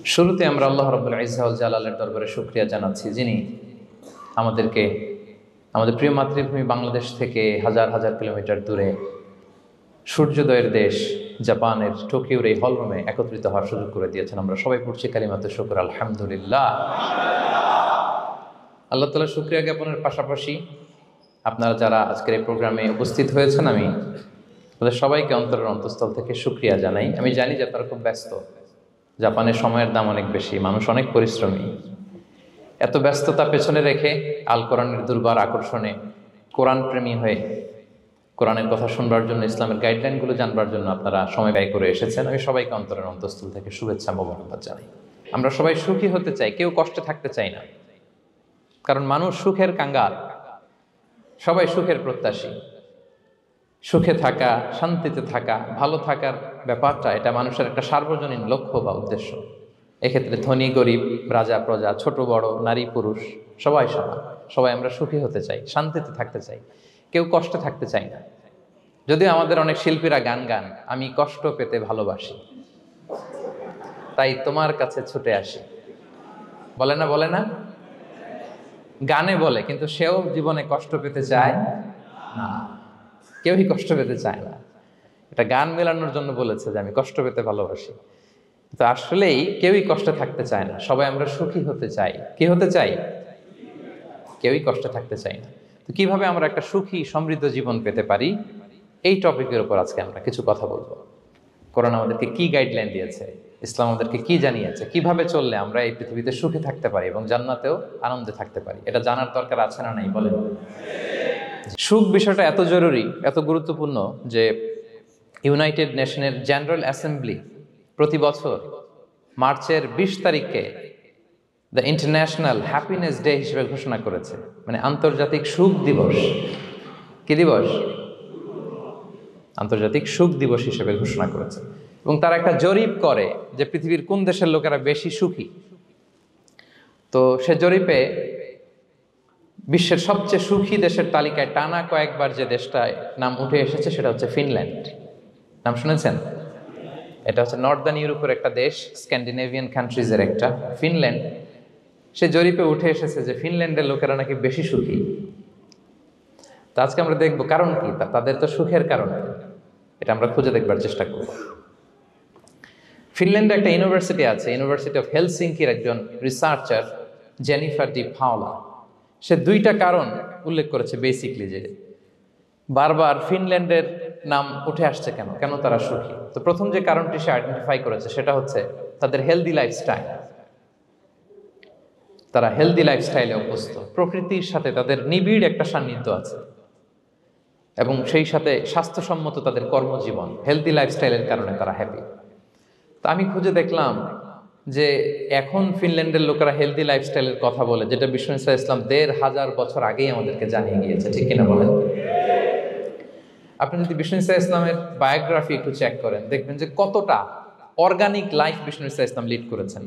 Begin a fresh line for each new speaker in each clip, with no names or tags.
শুরুতে আমরা আল্লাহ রাব্বুল ইজ্জা ওয়াল জালালের দরবারে শুকরিয়া জানাচ্ছি, যিনি আমাদেরকে আমাদের প্রিয় মাতৃভূমি বাংলাদেশ থেকে হাজার হাজার কিলোমিটার দূরে সূর্যোদয়ের দেশ জাপানের টোকিওর এই হলরুমে একত্রিত হওয়ার সুযোগ করে দিয়েছেন। আমরা সবাই পড়ছি কালিমাতুশ শুকর, আলহামদুলিল্লাহ। আল্লাহ তাআলার শুকরিয়া জ্ঞাপনের পাশাপাশি আপনারা যারা আজকের এই প্রোগ্রামে উপস্থিত হয়েছেন, আমি তাদের সবাইকে অন্তরের অন্তঃস্থল থেকে শুকরিয়া জানাই। আমি জানি যে আপনারা খুব ব্যস্ত, জাপানের সময়ের দাম অনেক বেশি, মানুষ অনেক পরিশ্রমী। এত ব্যস্ততা পেছনে রেখে আল কোরআনের দুর্বার আকর্ষণে কোরআন প্রেমী হয়ে কোরআনের কথা শুনবার জন্য, ইসলামের গাইডলাইনগুলো জানবার জন্য আপনারা সময় ব্যয় করে এসেছেন। আমি সবাইকে অন্তরের অন্তঃস্থল থেকে শুভেচ্ছা মোবারকবাদ জানাই। আমরা সবাই সুখী হতে চাই, কেউ কষ্টে থাকতে চাই না, কারণ মানুষ সুখের কাঙ্গাল, সবাই সুখের প্রত্যাশী। সুখে থাকা, শান্তিতে থাকা, ভালো থাকার ব্যাপারটা এটা মানুষের একটা সার্বজনীন লক্ষ্য বা উদ্দেশ্য। এক্ষেত্রে ধনী গরিব, রাজা প্রজা, ছোট বড়, নারী পুরুষ সবাই সমান। সবাই আমরা সুখী হতে চাই, শান্তিতে থাকতে চাই, কেউ কষ্টে থাকতে চাই না। যদিও আমাদের অনেক শিল্পীরা গান গান, আমি কষ্ট পেতে ভালোবাসি, তাই তোমার কাছে ছুটে আসি, বলে না? বলে না? গানে বলে, কিন্তু সেও জীবনে কষ্ট পেতে চায় না। কেউই কষ্ট পেতে চায় না। এটা গান মেলানোর জন্য বলেছে যে আমি কষ্ট পেতে ভালোবাসি, তো আসলেই কেউই কষ্টে থাকতে চায় না। সবাই আমরা সুখী হতে চাই। কি হতে চাই? কেউই কষ্টে থাকতে চাই না। তো কিভাবে আমরা একটা সুখী সমৃদ্ধ জীবন পেতে পারি, এই টপিকের উপর আজকে আমরা কিছু কথা বলবো। কোরআন আমাদেরকে কি গাইডলাইন দিয়েছে, ইসলাম আমাদেরকে কি জানিয়েছে, কিভাবে চললে আমরা এই পৃথিবীতে সুখে থাকতে পারি এবং জান্নাতেও আনন্দে থাকতে পারি, এটা জানার দরকার আছে না নাই বলেন? সুখ বিষয়টা এত জরুরি, এত গুরুত্বপূর্ণ যে ইউনাইটেড নেশনের জেনারেল অ্যাসেম্বলি প্রতি বছর মার্চের 20 তারিখকে দ্য ইন্টারন্যাশনাল হ্যাপিনেস ডে হিসেবে ঘোষণা করেছে, মানে আন্তর্জাতিক সুখ দিবস। কি দিবস? আন্তর্জাতিক সুখ দিবস হিসেবে ঘোষণা করেছে। এবং তারা একটা জরিপ করে যে পৃথিবীর কোন দেশের লোকেরা বেশি সুখী। তো সে জরিপে বিশ্বের সবচেয়ে সুখী দেশের তালিকায় টানা কয়েকবার যে দেশটায় নাম উঠে এসেছে সেটা হচ্ছে ফিনল্যান্ড। নাম শুনেছেন? এটা হচ্ছে নর্দার্ন ইউরোপের একটা দেশ, স্ক্যান্ডিনেভিয়ান কান্ট্রিজের একটা, ফিনল্যান্ড। সে জরিপে উঠে এসেছে যে ফিনল্যান্ডের লোকেরা নাকি বেশি সুখী। তো আজকে আমরা দেখবো কারণ কি, তাদের তো সুখের কারণ এটা আমরা খুঁজে দেখবার চেষ্টা করব। ফিনল্যান্ডে একটা ইউনিভার্সিটি আছে, ইউনিভার্সিটি অফ হেলসিঙ্কির একজন রিসার্চার জেনিফার ডি পাওলা, সে 2টা কারণ উল্লেখ করেছে বেসিকলি, যে বারবার ফিনল্যান্ডের নাম উঠে আসছে কেন, কেন তারা সুখী। তো প্রথম যে কারণটি সে আইডেন্টিফাই করেছে সেটা হচ্ছে তাদের হেলদি লাইফস্টাইল। তারা হেলদি লাইফস্টাইলে অভ্যস্ত, প্রকৃতির সাথে তাদের নিবিড় একটা সান্নিধ্য আছে এবং সেই সাথে স্বাস্থ্যসম্মত তাদের কর্মজীবন। হেলদি লাইফস্টাইলের কারণে তারা হ্যাপি। তো আমি খুঁজে দেখলাম যে এখন ফিনল্যান্ডের লোকেরা হেলদি লাইফস্টাইলের কথা বলে, যেটা বিষ্ণু ইসলাম 1500 বছর আগেই আমাদেরকে জানিয়ে গিয়েছে, ঠিক কিনা বলেন? আপনি যদি বিষ্ণু ইসলামের বায়োগ্রাফি একটু চেক করেন, দেখবেন যে কতটা অর্গানিক লাইফ বিষ্ণু ইসলাম লিড করেছেন।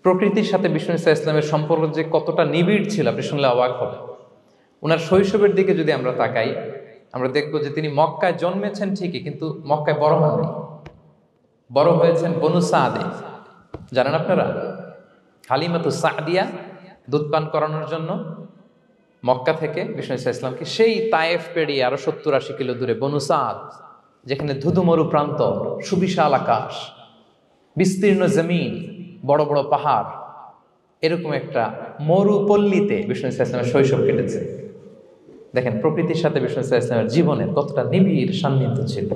প্রকৃতির সাথে বিষ্ণু ইসলামের সম্পর্ক যে কতটা নিবিড় ছিল, আপনি শুনলে অবাক হবেন। ওনার শৈশবের দিকে যদি আমরা তাকাই, আমরা দেখবো যে তিনি মক্কায় জন্মেছেন ঠিকই, কিন্তু মক্কায় বড় হননি। বড় হয়েছেন বনু সাদে। জানেন আপনারা? হালিমাতু সাদিয়া দুধ পান করানোর জন্য মক্কা থেকে বিষ্ণু ইসলামকে সেই তায়েফ পেরিয়ে আরো 70-80 কিলো দূরে বনু সাদ, যেখানে ধুধু মরু প্রান্ত, সুবিশাল আকাশ, বিস্তীর্ণ জমিন, বড় বড় পাহাড়, এরকম একটা মরুপল্লীতে বিষ্ণু ইসলামের শৈশব কেটেছে। দেখেন প্রকৃতির সাথে বিষ্ণু ইসলামের জীবনের কতটা নিবিড় সান্নিধ্য ছিল,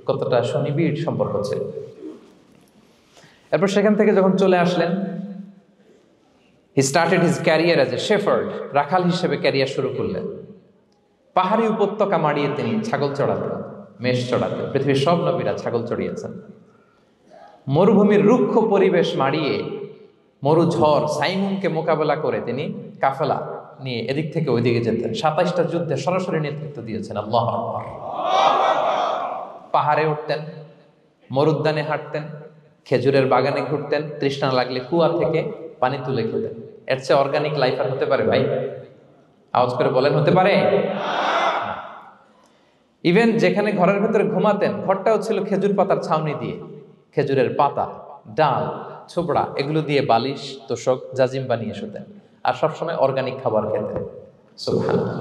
কতটা সুনিবিড় সম্পর্ক ছিল। এরপর সেখান থেকে যখন চলে আসলেন, he started his career as a shepherd, রাখাল হিসেবে ক্যারিয়ার শুরু করলেন। পাহাড়ি উপত্যকা মাড়িয়ে তিনি ছাগল চড়াতেন, মেষ চড়াতেন। পৃথিবীর সব নবীরা ছাগল চড়িয়েছেন। মরুভূমির রুক্ষ পরিবেশ মাড়িয়ে মরু ঝড় সাইমুনকে মোকাবেলা করে তিনি কাফেলা নিয়ে এদিক থেকে ওইদিকে যেতেন। 27টা যুদ্ধে সরাসরি নেতৃত্ব দিয়েছেন। আল্লাহু আকবার। পাহাড়ে উঠতেন, মরুদ্যানে হাঁটতেন, খেজুরের বাগানে ঘুরতেন, তৃষ্ণা লাগলে কুয়া থেকে পানি তুলে খেতেন। এর চেয়ে অর্গানিক লাইফ আর হতে পারে ভাই? আওয়াজ করে বলেন, হতে পারে? ইভেন যেখানে ঘরের ভেতরে ঘুমাতেন, ঘরটাও ছিল খেজুর পাতার ছাউনি দিয়ে, খেজুরের পাতা, ডাল, ছোবড়া এগুলো দিয়ে বালিশ তোষক জাজিম বানিয়ে শুতেন, আর সবসময় অর্গানিক খাবার খেতেন। সুবহানাল্লাহ।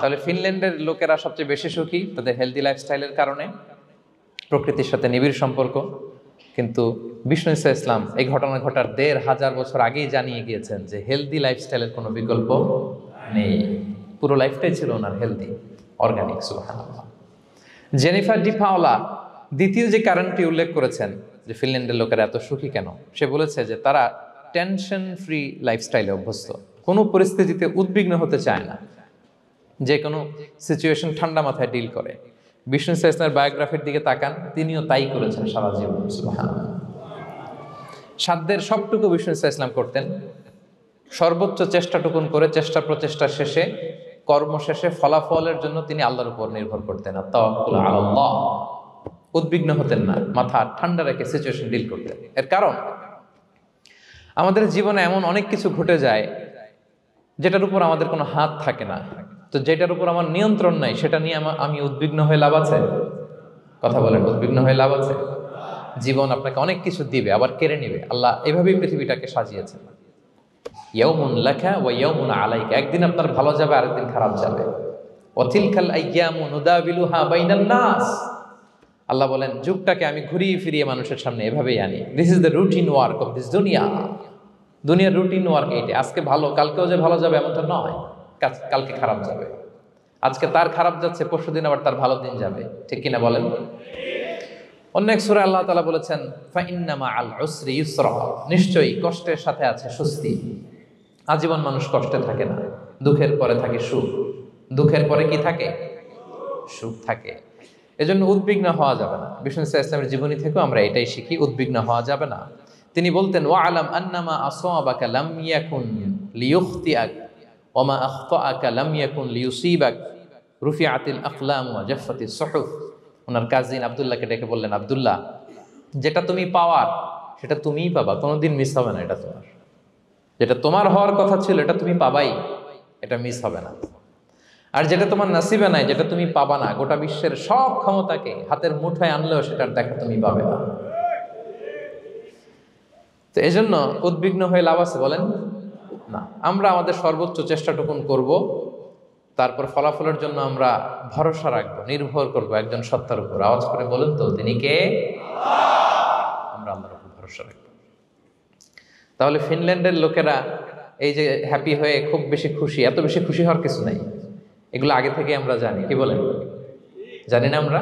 তাহলে ফিনল্যান্ডের লোকেরা সবচেয়ে বেশি সুখী তাদের হেলদি লাইফস্টাইলের কারণে, প্রকৃতির সাথে নিবিড় সম্পর্ক। কিন্তু বিষ্ণু ঈসা ইসলাম এই ঘটনা ঘটার ১৫০০ বছর আগেই জানিয়ে গিয়েছেন যে হেলদি লাইফস্টাইলের কোনো বিকল্প নেই। পুরো লাইফটাই ছিল ওনার হেলদি, অর্গানিক। সুবহানাল্লাহ। জেনিফার ডি পাওলা দ্বিতীয় যে কারণটি উল্লেখ করেছেন যে ফিনল্যান্ডের লোকেরা এত সুখী কেন, সে বলেছে যে তারা টেনশন ফ্রি লাইফস্টাইলে অভ্যস্ত, কোনো পরিস্থিতিতে উদ্বিগ্ন হতে চায় না, যে কোনো সিচুয়েশন ঠান্ডা মাথায় ডিল করে। বিষ্ণু ঈসা ইসলামের বায়োগ্রাফির দিকে তাকান, তিনিও তাই করেছেন সারা জীবন। সুবহানাল্লাহ। সাধ্যের সবটুকু বিষ্ণু ঈসা ইসলাম করতেন, সর্বোচ্চ চেষ্টাটুকুন করে চেষ্টা প্রচেষ্টা শেষে, কর্ম শেষে ফলাফলের জন্য তিনি আল্লাহর উপর নির্ভর করতেন। আর তাওয়াক্কুল আলাল্লাহ, উদ্বিগ্ন হতেন না, মাথা ঠান্ডা রেখে সিচুয়েশন ডিল করতেন। এর কারণ আমাদের জীবনে এমন অনেক কিছু ঘটে যায় যেটার উপর আমাদের কোনো হাত থাকে না, তো যেটার উপর আমার নিয়ন্ত্রণ নাই সেটা নিয়ে আমি উদ্বিগ্ন হয়ে লাভ আছে? কথা বলেন, উদ্বিগ্ন হয়ে লাভ আছে? জীবন আপনাকে অনেক কিছু দিবে আবার কেড়ে নিবে। আল্লাহ এভাবেই পৃথিবীটাকে সাজিয়েছেন। ইয়াউমুন লাকা ওয়া ইয়াউমুন আলাইকা, একদিন আপনার ভালো যাবে আরেকদিন খারাপ যাবে। ওয়া তিলকাল আইয়ামু নুদাবিলুহা বাইনান নাস, আল্লাহ বলেন যুগটাকে আমি ঘুরিয়ে ফিরিয়ে মানুষের সামনে এভাবেই আনি। This is the routine work of this দুনিয়া। দুনিয়ার রুটিন ওয়ার্ক এইটা। আজকে ভালো, কালকেও যে ভালো যাবে এমনটা নয়, কালকে খারাপ যাবে। আজকে তার খারাপ যাচ্ছে, পরশুদিন আবার তার ভালো দিন যাবে, ঠিক কিনা বলেন? অন্য এক সূরায় আল্লাহ তাআলা বলেছেন ফাইন্না মাআল উসরি ইউসরা, নিশ্চয়ই কষ্টের সাথে আছে স্বস্তি। আজীবন মানুষ কষ্টে থাকে না, দুঃখের পরে থাকে সুখ। দুঃখের পরে কি থাকে? সুখ থাকে। এজন্য উদ্বিগ্ন হওয়া যাবে না। বিষ্ণু ঈসা ইসলামের জীবনী থেকেও আমরা এটাই শিখি, উদ্বিগ্ন হওয়া যাবে না। তিনি বলতেন ওয়া আলাম আন্নামা আসাবাকা লাম ইয়াকুন লিয়ুখতিআক ওয়া মা আখতাআকা লাম ইয়াকুন লিয়ুসিবাক রুফিআতিল আকলাম ওয়া জাফফাতিস সুহুফ। ওনার কাজিন আব্দুল্লাহকে ডেকে বললেন, আব্দুল্লাহ, যেটা তুমি পাওয়ার সেটা তুমিই পাবা, কোনোদিন মিস হবে না। এটা তোমার, যেটা তোমার হওয়ার কথা ছিল এটা তুমি পাবাই, এটা মিস হবে না। আর যেটা তোমার নসিবে নাই, যেটা তুমি পাবা না, গোটা বিশ্বের সব ক্ষমতাকে হাতের মুঠোয় আনলেও সেটার দেখা তুমি পাবে না। তো এই জন্য উদ্বিগ্ন হয়ে লাভ আছে বলেন না। আমরা আমাদের সর্বোচ্চ চেষ্টাটুকুন করব, তারপর ফলাফলের জন্য আমরা ভরসা রাখবো, নির্ভর করব একজন সত্তার উপর। আওয়াজ করে বলুন তো, তিনি কে? আমরা আল্লাহর উপর ভরসা রাখবো। তাহলে ফিনল্যান্ডের লোকেরা এই যে হ্যাপি হয়ে খুব বেশি খুশি, এত বেশি খুশি হওয়ার কিছু নাই। এগুলো আগে থেকে আমরা জানি, কি বলেন? জানি না আমরা?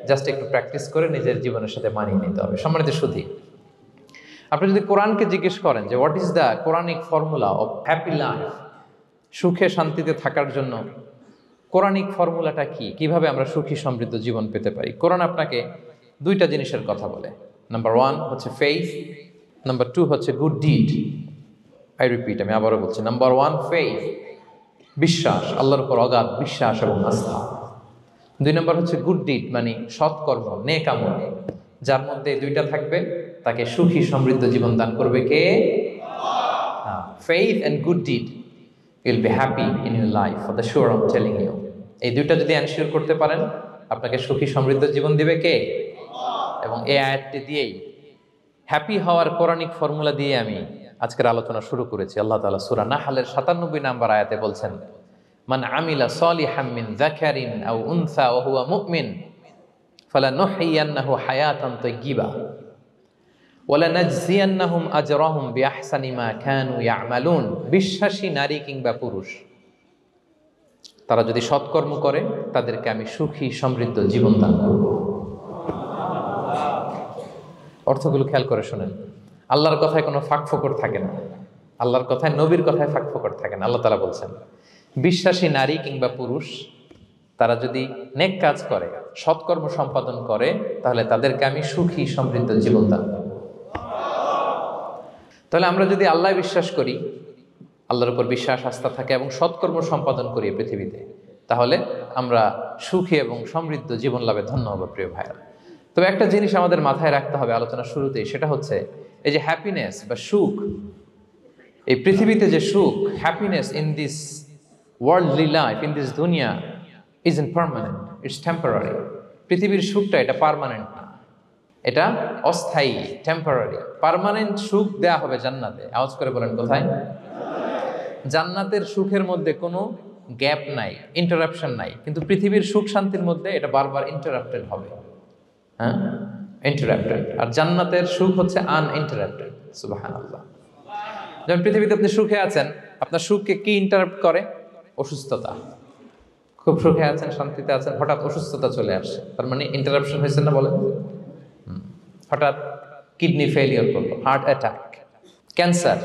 জাস্ট একটু প্র্যাকটিস করে নিজের জীবনের সাথে মানিয়ে নিতে হবে। সম্মানিত সুধী, আপনি যদি কোরআনকে জিজ্ঞেস করেন যে what is the Quranic formula of happy life, সুখে শান্তিতে থাকার জন্য কোরআনিক ফর্মুলাটা কি, কিভাবে আমরা সুখী সমৃদ্ধ জীবন পেতে পারি, কোরআন আপনাকে দুইটা জিনিসের কথা বলে। নাম্বার 1 হচ্ছে ফেইথ, নাম্বার 2 হচ্ছে গুড ডিড। আই রিপিট, আমি আবারও বলছি, নাম্বার 1 ফেইথ, বিশ্বাস, আল্লাহর উপর অগাধ বিশ্বাস এবং আস্থা। 2 নম্বর হচ্ছে গুড ডিড, মানে সৎকর্ম, নেক আমল। যার মধ্যে দুইটা থাকবে তাকে সুখী সমৃদ্ধ জীবন দান করবে কে? Faith and good deed, you will be happy in your life for the sure, I am telling you. এই দুইটা যদি এনশিওর করতে পারেন, আপনাকে সুখী সমৃদ্ধ জীবন দিবে কে? এবং এই আয়াতটি দিয়েই, হ্যাপি হওয়ার কোরআনিক ফর্মুলা দিয়ে আমি আজকের আলোচনা শুরু করেছি। আল্লাহ তাআলা সূরা নাহলের ৯৭ নম্বর আয়াতে বলছেন, মান আমিলা সলিহাম মিন যাকারিন আও উনসা ওয়া হুয়া মুমিন ফালানুহইয়ান্নাহু হায়াতান তাইয়্যিবা ওয়া লানাজজিয়ান্নাহুম আজরাহুম বিআহসানি মা কানু ইয়ামালুন। বিশ্বাসী নারী কিংবা পুরুষ তারা যদি সৎকর্ম করে, তাদেরকে আমি সুখী সমৃদ্ধ জীবন দান করব। অর্থগুলো খেয়াল করে শোনেন। আল্লাহর কথায় কোনো ফাঁকফোকর থাকে না, আল্লাহর কথায়, নবীর কথায় ফাঁকফোকর থাকে না। আল্লাহ তাআলা বলছেন বিশ্বাসী নারী কিংবা পুরুষ তারা যদি নেক কাজ করে, সৎকর্ম সম্পাদন করে, তাহলে তাদেরকে আমি সুখী সমৃদ্ধ জীবন দান করব। তাহলে আমরা যদি আল্লাহ বিশ্বাস করি, আল্লাহর উপর বিশ্বাস আস্থা থাকে এবং সৎকর্ম সম্পাদন করি পৃথিবীতে, তাহলে আমরা সুখী এবং সমৃদ্ধ জীবন লাভে ধন্য হব প্রিয় ভাইরা। তবে একটা জিনিস আমাদের মাথায় রাখতে হবে আলোচনার শুরুতেই, সেটা হচ্ছে এই যে হ্যাপিনেস বা সুখ, এই পৃথিবীতে যে সুখ, happiness in this worldly life, in this দুনিয়া is impermanent, it's temporary. পৃথিবীর সুখটা এটা পার্মানেন্ট না, এটা অস্থায়ী, টেম্পোরারি। পার্মানেন্ট সুখ দেয়া হবে জান্নাতে। আওয়াজ করে বলেন কোথায়? জান্নাতের সুখের মধ্যে কোনো গ্যাপ নাই, ইন্টারাপশন নাই। কিন্তু পৃথিবীর সুখ শান্তির মধ্যে এটা বারবার ইন্টারাপ্টেড হবে। হ্যাঁ, ইন্টারাপ্টেড। আর জান্নাতের সুখ হচ্ছে আনইন্টারাপ্টেড। সুবহানাল্লাহ। যেমন পৃথিবীতে আপনি সুখে আছেন, আপনার সুখকে কি ইন্টারাপ্ট করে? অসুস্থতা। খুব সুখে আছেন, শান্তিতে আছেন, হঠাৎ অসুস্থতা চলে আসছে, তার মানে ইন্টারাপশন হয়েছে না বলেন? হঠাৎ কিডনি ফেলিওর করলো, হার্ট অ্যাটাক, ক্যান্সার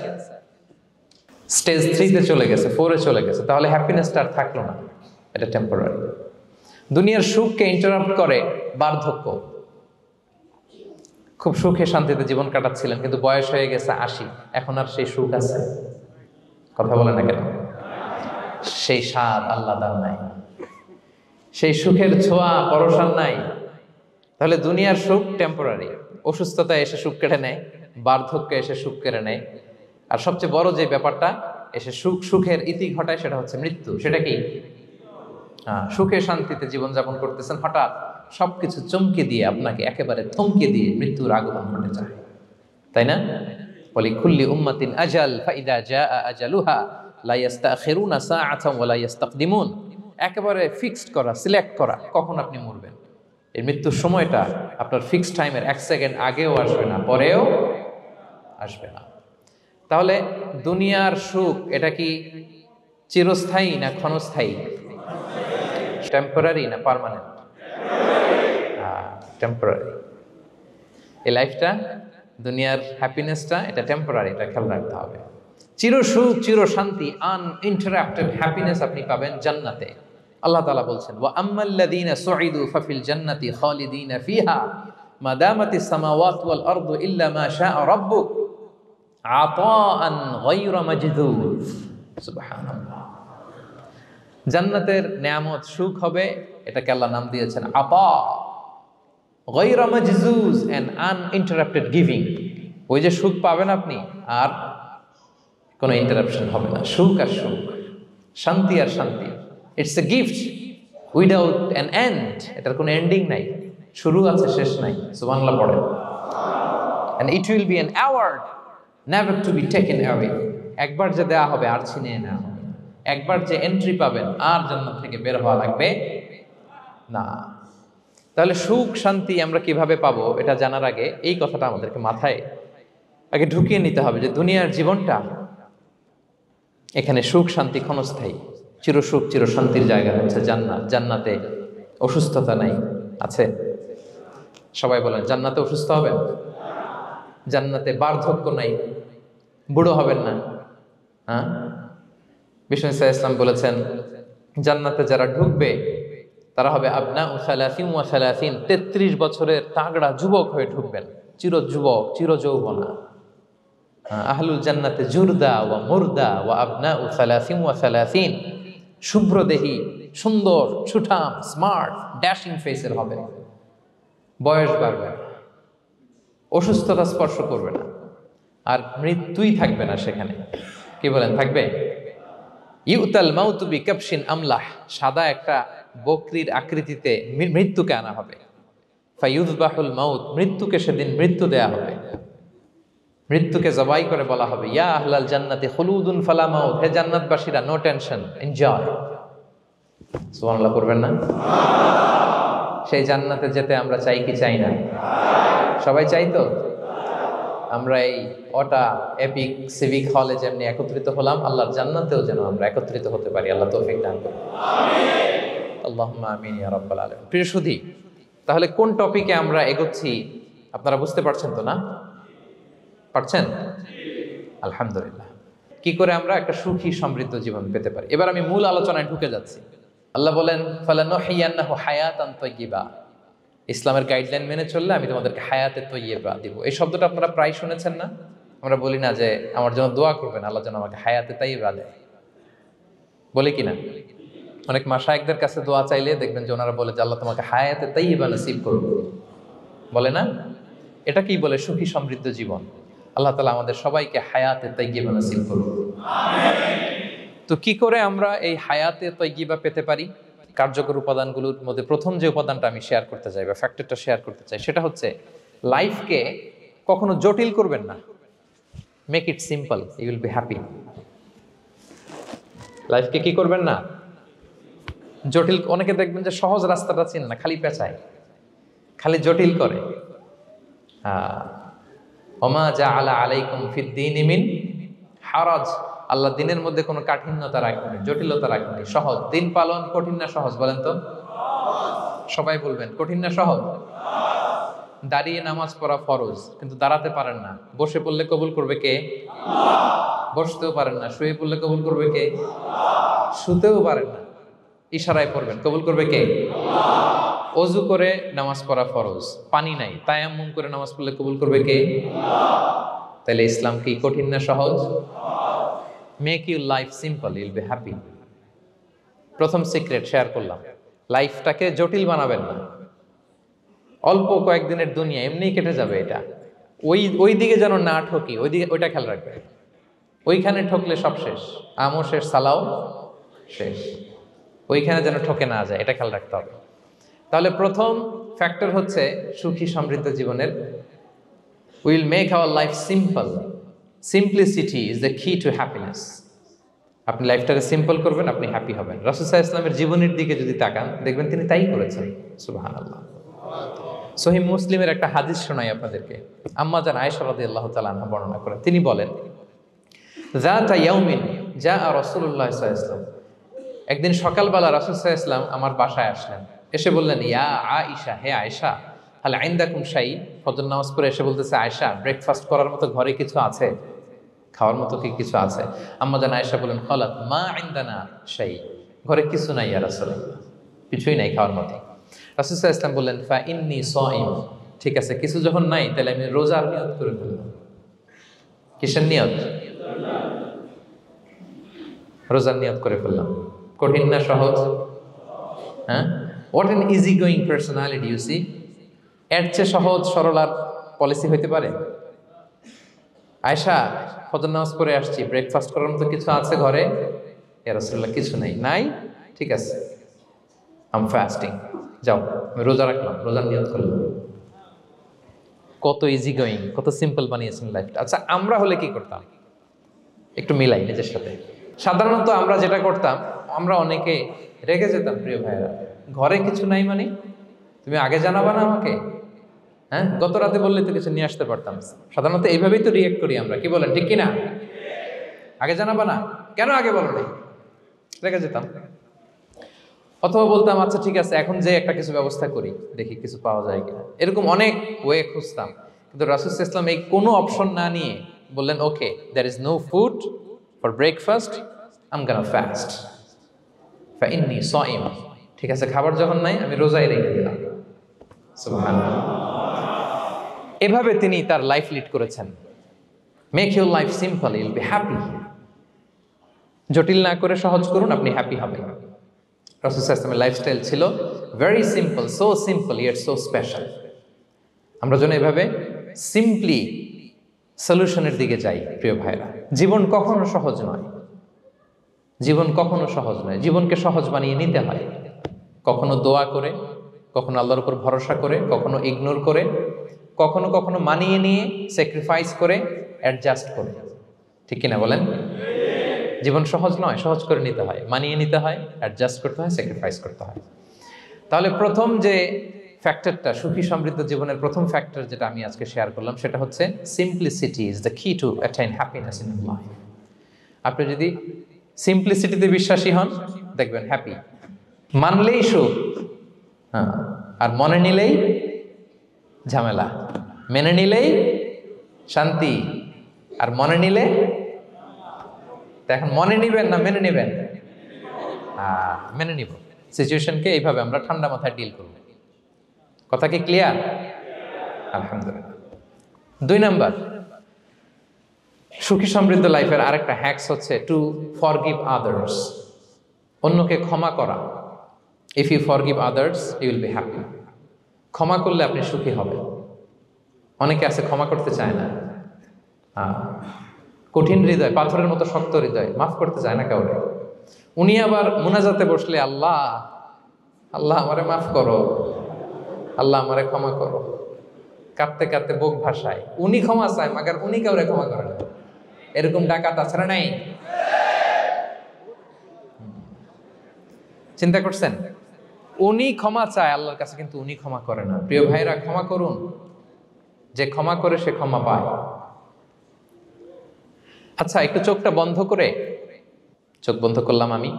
স্টেজ 3-তে চলে গেছে, 4-এ চলে গেছে, তাহলে হ্যাপিনেসটা আর থাকলো না। এটা টেম্পোরারি। দুনিয়ার সুখকে ইন্টারাপ্ট করে বার্ধক্য। খুব সুখে শান্তিতে জীবন কাটাচ্ছিলেন, কিন্তু বয়স হয়ে গেছে 80, এখন আর সেই সুখ আছে? কথা বলে না কেন? সেই স্বাদ আল্লাহর নাই, সেই সুখের ছোঁয়া পরশান নাই। তাহলে দুনিয়ার সুখ টেম্পোরারি। অসুস্থতা এসে সুখ কেড়ে নেয়, বার্ধক্য এসে সুখ কেড়ে নেয়, আর সবচেয়ে বড় যে ব্যাপারটা এসে সুখের ইতি ঘটায় সেটা হচ্ছে মৃত্যু। সেটা কি? সুখে শান্তিতে জীবনযাপন করতেছেন, হঠাৎ সবকিছু চমকে দিয়ে, আপনাকে একেবারে থমকে দিয়ে মৃত্যুর আগমন ঘটে যায়, তাই না? ওয়ালিকুল্লি উম্মাতিন আজাল ফাইদা জাআ আজালুহা লা ইস্তাখিরুনা সাআতান ওয়া লা ইস্তাকদিমুন। একেবারে ফিক্সড করা, সিলেক্ট করা কখন আপনি মরবেন। এই মৃত্যুর সময়টা আপনার ফিক্সড টাইমের 1 সেকেন্ড আগেও আসবে না, পরেও আসবে না। তাহলে দুনিয়ার সুখ এটা কি চিরস্থায়ী না ক্ষণস্থায়ী? টেম্পোরারি না পার্মানেন্ট? টেম্পোরারি। এই লাইফটা, দুনিয়ার হ্যাপিনেসটা, এটা টেম্পোরারি, এটা খেয়াল রাখতে হবে। চির সুখ, চির শান্তি, আনইন্টারাপ্টেড হ্যাপিনেস আপনি পাবেন জান্নাতে। আল্লাহ তাআলা বলছেন, ওয়া আম্মাল্লাযীনা সুঈদু ফাফিল জান্নাতি খালিদিনা ফিহা মা দামাতিস সামাওয়াতু ওয়াল আরদু ইল্লা মা শাআ রাব্বুক আতাআন গায়রা মাজদুদ। সুবহানাল্লাহ। জান্নাতের নেয়ামত, সুখ হবে, এটাকে আল্লাহ নাম দিয়েছেন আতা, গায়রা মাজজুজ, এন্ড আনইন্টারাপ্টেড গিভিং। ওই যে সুখ পাবেন আপনি, আর কোনো ইন্টারাপশন হবে না। সুখ আর সুখ, শান্তি আর শান্তি। It's a gift without an end. এটার কোনো এন্ডিং নাই, শুরু আছে শেষ নাই। সুবহানাল্লাহ পড়েন। And it will be an award never to be taken away. একবার যে দেওয়া হবে আর ছিনিয়ে নেওয়া হবে। একবার যে এন্ট্রি পাবেন আর জান্নাত থেকে বের হওয়া লাগবে না। তাহলে সুখ শান্তি আমরা কিভাবে পাবো, এটা জানার আগে এই কথাটা আমাদেরকে মাথায় আগে ঢুকিয়ে নিতে হবে যে দুনিয়ার জীবনটা, এখানে সুখ শান্তি ক্ষণস্থায়ী। চির সুখ চির শান্তির জায়গা হচ্ছে জান্নাত। জান্নাতে অসুস্থতা নাই, আছে? সবাই বলেন, জান্নাতে অসুস্থ হবেন? জান্নাতে বার্ধক্য নাই, বুড়ো হবেন না। হ্যাঁ, বিষ্ণু ইসলাম বলেছেন, জান্নাতে যারা ঢুকবে তারা হবে আবনাউ সালাসিন ওয়া সালাসিন, 33 বছরের তাগড়া যুবক হয়ে ঢুকবেন, চির যুবক, চির যৌবনা। আহলুল জান্নাতে জুরদা ওয়া মুরদা ওয়া আবনাউ সালাসিন ওয়া সালাসিন, শুভ্রদেহী, সুন্দর, সুঠাম, স্মার্ট, ড্যাশিং ফেসের হবে। বয়স বাড়বে না, অসুস্থতা স্পর্শ করবে না, আর মৃত্যুই থাকবে না সেখানে। কি বলেন, থাকবে? ইউতাল মাউতু বিকাবশিন আমলাহ, সাদা একটা বকরির আকৃতিতে মৃত্যুকে আনা হবে। ফায়ুযবাহুল মাউত, মৃত্যুকে সেদিন মৃত্যু দেয়া হবে। মৃত্যুকে জবাই করে বলা হবে, ইয়া আহলাল জান্নাতি খুলুদুন ফালা মাউত, হে জান্নাতবাসীরা, নো টেনশন, এনজয়। সুবহানাল্লাহ করবেন না? সেই জান্নাতে যেতে আমরা চাই কি চাই না? সবাই চাই তো? আমরা এই ওটা এপিক সিভিক হলে যেমনি একত্রিত হলাম, আল্লাহর জান্নাতেও যেন আমরা একত্রিত হতে পারি। আল্লাহ তৌফিক দান করুন। আমিন। আল্লাহুম্মা আমিন ইয়া রাব্বাল আলামিন। প্রিয় সুধী, তাহলে কোন টপিকে আমরা এগোচ্ছি আপনারা বুঝতে পারছেন তো না? পারছেন? আলহামদুলিল্লাহ। কি করে আমরা একটা সুখী সমৃদ্ধ জীবন পেতে পারি, এবার আমি মূল আলোচনায় ঢুকে যাচ্ছি। আল্লাহ বলেন, ফালানুহিয়ান্নাহু হায়াতান তাইয়্যিবা, ইসলামের গাইডলাইন মেনে চললে আমি তোমাদেরকে হায়াতে তৈয়্যিবা দিব। এই শব্দটা আপনারা প্রায় শুনেছেন না? আমরা বলি না যে আমার জন্য দোয়া করবেন, আল্লাহ যেন আমাকে হায়াতে তৈয়্যিবা দেয়, বলি কিনা? অনেক মাশায়েখদের কাছে দোয়া চাইলে দেখবেন যে ওনারা বলে যে আল্লাহ তোমাকে হায়াতে তৈয়্যিবা নসিব করুন, বলে না? এটা কি বলে? সুখী সমৃদ্ধ জীবন। আল্লাহ তাআলা আমাদের সবাইকে হায়াতে তৈয়্যিবা নসিব করুন। তো কি করে আমরা এই হায়াতে তৈয়্যিবা পেতে পারি? কার্যকর উপাদানগুলোর মধ্যে প্রথম যে উপাদানটা আমি শেয়ার করতে চাই বা ফ্যাক্টরটা শেয়ার করতে চাই, সেটা হচ্ছে লাইফকে কখনো জটিল করবেন না, make it simple, you will be happy. লাইফকে কি করবেন না, জটিল। অনেকে দেখবেন যে সহজ রাস্তাটা চিনে না, খালি পেঁচায়, খালি জটিল করে। ওমা জাআলা আলাইকুম ফিদ্দীনি মিন হারাজ, আল্লাহ দিনের মধ্যে কোনো কাঠিন্যতা রাখেনি, জটিলতা রাখেনি, সহজ। দিন পালন কঠিন না সহজ বলেন তো? সবাই বলবেন কঠিন না সহজ? দাঁড়িয়ে নামাজ পড়া ফরজ, কিন্তু দাঁড়াতে পারেন না। বসে পড়লে কবুল করবে কে? বসতেও পারেন না। শুয়ে পড়লে কবুল করবে কে? শুতেও পারেন না, ইশারায় পড়বেন, কবুল করবে কে? অজু করে নামাজ পড়া ফরজ, পানি নাই, তায়াম্মুম করে নামাজ পড়লে কবুল করবে কে? তাহলে ইসলাম কি কঠিন না সহজ? Make your life simple, Yule be happy. প্রথম সিক্রেট শেয়ার করলাম, লাইফটাকে জটিল বানাবেন না। অল্প কয়েকদিনের দুনিয়া, এমনিই কেটে যাবে। এটা ওই দিকে যেন না ঠকি, ওইটা খেয়াল রাখবে। ওইখানে ঠকলে সব শেষ, আমও শেষ, সালাও শেষ। ওইখানে যেন ঠকে না যায়, এটা খেয়াল রাখতে হবে। তাহলে প্রথম ফ্যাক্টর হচ্ছে সুখী সমৃদ্ধ জীবনের, will make our life simple. Simplicity is the key to happiness. আপনি লাইফটাকে সিম্পল করবেন, আপনি হ্যাপি হবেন। রাসূল সাল্লাল্লাহু আলাইহি ওয়াসাল্লামের জীবনের দিকে যদি তাকান, দেখবেন তিনি তাই করেছেন। সুবহানাল্লাহ। সহিহ মুসলিমের একটা হাদিস শোনাই আপনাদেরকে। আম্মা জান আয়েশা রাদিয়াল্লাহু তাআলা আনহা বর্ণনা করেন। তিনি বলেন, যাতা ইয়াউমিন জাআ রাসূলুল্লাহ সাল্লাল্লাহু আলাইহি ওয়াসাল্লাম, একদিন সকালবেলা রাসূল সাল্লাল্লাহু আলাইহি ওয়াসাল্লাম আমার বাসায় আসলেন। এসে বললেন, ইয়া আয়েশা, হে আয়েশা, হাল ইনদাকুম শাই। ফজর নামাজ পড়ে এসে বলতেছে, আয়েশা, ব্রেকফাস্ট করার মতো ঘরে কিছু আছে? খাওয়ার মতো কি কিছু আছে? আম্মা জান আয়েশা বলেন, ক্বালাত মা ইনদানা শাই, ঘরে কিছু নাই ইয়া রাসূলুল্লাহ, কিছুই নাই খাওয়ার মতো। রাসূল সাল্লাল্লাহু আলাইহি ওয়াসাল্লাম বললেন, ফা ইন্নী সাইম, ঠিক আছে, কিছু যখন নাই তাহলে আমি রোজার নিয়ত করে ফেললাম। কিসের নিয়ত? রোজার নিয়ত করে ফেললাম। কঠিন না সহজ? হ্যাঁ, what an easy going personality you see. এর চেয়ে সহজ সরল আর পলিসি হইতে পারে? আয়েশা, ফজর নামাজ পড়ে আসছি, ব্রেকফাস্ট করার মতো কিছু আছে ঘরে? ইয়া রাসূলুল্লাহ, কিছু নাই। নাই, ঠিক আছে, আই এম ফাস্টিং, যাও আমি রোজা রাখলাম, রোজার নিয়ত করলাম। কত ইজি গোয়িং, কত সিম্পল বানিয়েছেন লাইফটা। আচ্ছা, আমরা হলে কি করতাম? একটু মিলাই নিজের সাথে। সাধারণত আমরা যেটা করতাম, আমরা অনেকে রেগে যেতাম। প্রিয় ভাইয়েরা, ঘরে কিছু নাই মানে তুমি আগে জানাবা না আমাকে? হ্যাঁ, গত রাতে বললে তো কিছু নিয়ে আসতে পারতাম। সাধারণত এইভাবেই তো রিয়েক্ট করি আমরা, কি বলেন, ঠিক কিনা? আগে জানাবা না, কেন আগে বলো নাই? রেগে যেতাম। অথবা বলতাম, আচ্ছা ঠিক আছে, এখন যে একটা কিছু ব্যবস্থা করি, দেখি কিছু পাওয়া যায় কিনা। এরকম অনেক ওয়ে খুঁজতাম। কিন্তু রাসূল সাল্লাল্লাহু আলাইহি ওয়াসাল্লাম এই কোনো অপশন না নিয়ে বললেন, okay, there is no food for breakfast, I am gonna fast, ফা ইন্নী সাইম, ঠিক আছে, খাবার যখন নাই আমি রোজাই রেখে দিলাম। সুবহানাল্লাহ। এভাবে তিনি তার লাইফ লিড করেছেন। Make your life simple, Yule be happy. জটিল না করে সহজ করুন, আপনি হ্যাপি হবেন। রাসূল সাল্লাল্লাহু আলাইহি ওয়াসাল্লামের লাইফস্টাইল ছিল very simple, so simple yet so special. আমরা যেন এভাবে সিম্পলি সলিউশনের দিকে যাই। প্রিয় ভাইরা, জীবন কখনো সহজ নয়, জীবন কখনো সহজ নয়। জীবনকে সহজ বানিয়ে নিতে হয়, কখনো দোয়া করে, কখনো আল্লাহর উপর ভরসা করে, কখনো ইগনোর করে, কখনো কখনো মানিয়ে নিয়ে, স্যাক্রিফাইস করে, অ্যাডজাস্ট করে। ঠিক কিনা বলেন? জীবন সহজ নয়, সহজ করে নিতে হয়, মানিয়ে নিতে হয়, অ্যাডজাস্ট করতে হয়, স্যাক্রিফাইস করতে হয়। তাহলে প্রথম যে ফ্যাক্টরটা, সুখী সমৃদ্ধ জীবনের প্রথম ফ্যাক্টর যেটা আমি আজকে শেয়ার করলাম, সেটা হচ্ছে simplicity is the key to attain happiness in life. আপনি যদি সিম্পলিসিটিতে বিশ্বাসী হন, দেখবেন হ্যাপি। মানলেই সুখ, হ্যাঁ, আর মনে নিলেই ঝামেলা। মেনে নিলেই শান্তি, আর মনে নিলে, এখন মনে নিবেন না মেনে নিবেন? মেনে নিব। সিচুয়েশনকে এইভাবে আমরা ঠান্ডা মাথায় ডিল করব। কথা কি ক্লিয়ার? আলহামদুলিল্লাহ। 2 নাম্বার, সুখী সমৃদ্ধ লাইফের আরেকটা হ্যাকস হচ্ছে টু ফরগিভ আদার্স। অন্যকে ক্ষমা করা। If you forgive others, you will be happy. ক্ষমা করলে আপনি সুখী হবেন। অনেকে আছে ক্ষমা করতে চায় না, কঠিন হৃদয়, পাথরের মতো শক্ত হৃদয়, মাফ করতে চায় না কাউরে। উনি আবার মুনাজাতে বসলে, আল্লাহ আল্লাহ আমারে মাফ করো, আল্লাহ আমারে ক্ষমা করো, কাঁদতে কাঁদতে বুক ভাসায়, উনি ক্ষমা চায় মাগার উনি কাউরে ক্ষমা করে না। এরকম ডাকাত আছে না নাই? চিন্তা করছেন? উনি ক্ষমা চায় আল্লাহর কাছে, কিন্তু উনি ক্ষমা করে না। প্রিয় ভাইরা, ক্ষমা করুন। যে ক্ষমা করে সে ক্ষমা পায়। আচ্ছা, একটু চোখটা বন্ধ করে, চোখ বন্ধ করলাম আমি,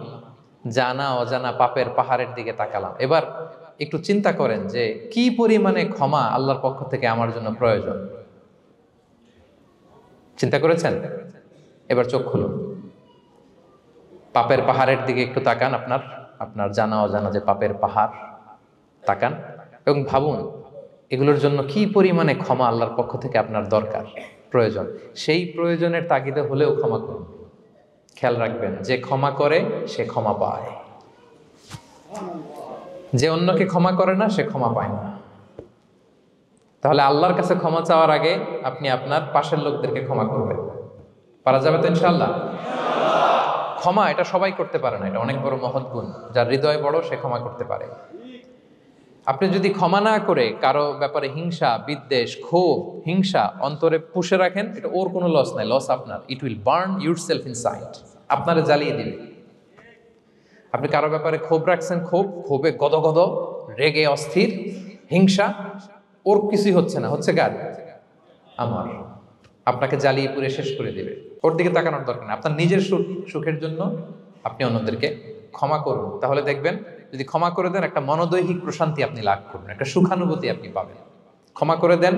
জানা অজানা পাপের পাহাড়ের দিকে তাকালাম। এবার একটু চিন্তা করেন যে কি পরিমাণে ক্ষমা আল্লাহর পক্ষ থেকে আমার জন্য প্রয়োজন। চিন্তা করেছেন? এবার চোখ খুলুন, পাপের পাহাড়ের দিকে একটু তাকান, আপনার জানা অজানা যে পাপের পাহাড়, তাকান এবং ভাবুন এগুলোর জন্য কি পরিমাণে ক্ষমা আল্লাহর পক্ষ থেকে আপনার দরকার, প্রয়োজন। সেই প্রয়োজনের তাগিদে হলেও ক্ষমা করুন। খেয়াল রাখবেন, যে ক্ষমা করে সে ক্ষমা পায়, যে অন্যকে ক্ষমা করে না সে ক্ষমা পায় না। তাহলে আল্লাহর কাছে ক্ষমা চাওয়ার আগে আপনি আপনার পাশের লোকদেরকে ক্ষমা করবেন। পারা যাবে তো ইনশাআল্লাহ? ক্ষমা এটা সবাই করতে পারে না, এটা অনেক বড় মহৎ গুণ। যার হৃদয় বড় সে ক্ষমা করতে পারে। আপনি যদি ক্ষমা না করে কারো ব্যাপারে হিংসা, বিদ্বেষ, ক্ষোভ, হিংসা অন্তরে পুষে রাখেন, এটা ওর কোনো লস নাই, লস আপনার। It will burn yourself inside, আপনারে জ্বালিয়ে দিবে। আপনি কারো ব্যাপারে ক্ষোভ রাখছেন, ক্ষোভে গদগদ, রেগে অস্থির, হিংসা, ওর কিছুই হচ্ছে না, হচ্ছে কার? আমার। আপনাকে জ্বালিয়ে পুড়ে শেষ করে দিবে। ওর দিকে তাকানোর দরকার নেই। আপনার নিজের সুখের জন্য আপনি অন্যদেরকে ক্ষমা করুন। তাহলে দেখবেন, যদি ক্ষমা করে দেন, একটা মনোদৈহিক প্রশান্তি আপনি লাভ করবেন, একটা সুখানুভূতি আপনি পাবেন। ক্ষমা করে দেন,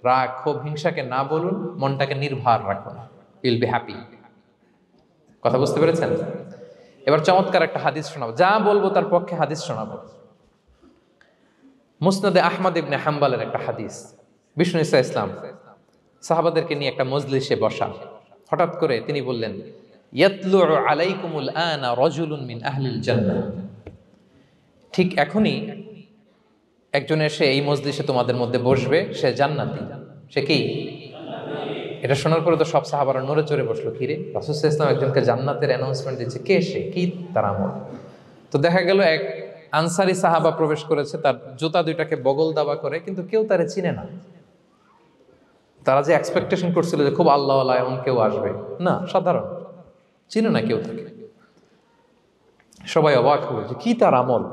রাগ, ক্ষোভ, হিংসাকে না বলুন, মনটাকে নির্ভার রাখুন, উইল বি হ্যাপি। কথা বুঝতে পেরেছেন? এবার চমৎকার একটা হাদিস শোনাবো, যা বলবো তার পক্ষে হাদিস শোনাবো। মুসনাদে আহমদ ইবনে হাম্বালের একটা হাদিস। বিষ্ণু ঈসা ইসলাম সাহাবাদেরকে নিয়ে একটা মজলিসে বসা, হঠাৎ করে তিনি বললেন, ইয়াতলু আলাইকুমুল আনা রাজুলুন মিন আহলিল জান্নাহ। ঠিক এখনই একজন এসে এই মজলিসে তোমাদের মধ্যে বসবে, সে জান্নাতি। সে কি? এটা শোনার পরে তো সব সাহাবারা নড়ে চড়ে বসলো। কিরে, রাসূল সাল্লাল্লাহু আলাইহি ওয়াসাল্লাম একজনকে জান্নাতের অ্যানাউন্সমেন্ট দিচ্ছে, কে সে, কি তার আমল? তো দেখা গেল এক আনসারি সাহাবা প্রবেশ করেছে, তার জুতা দুইটাকে বগল দাবা করে, কিন্তু কেউ তারে চিনে না। তারা যে এক্সপেকটেশন করছিল যে খুব আল্লাহওয়ালা এমন কেউ আসবে, না, সাধারণ, চিনে না কেউ তাকে। সবাই অবাক হলো যে কি তার আমল,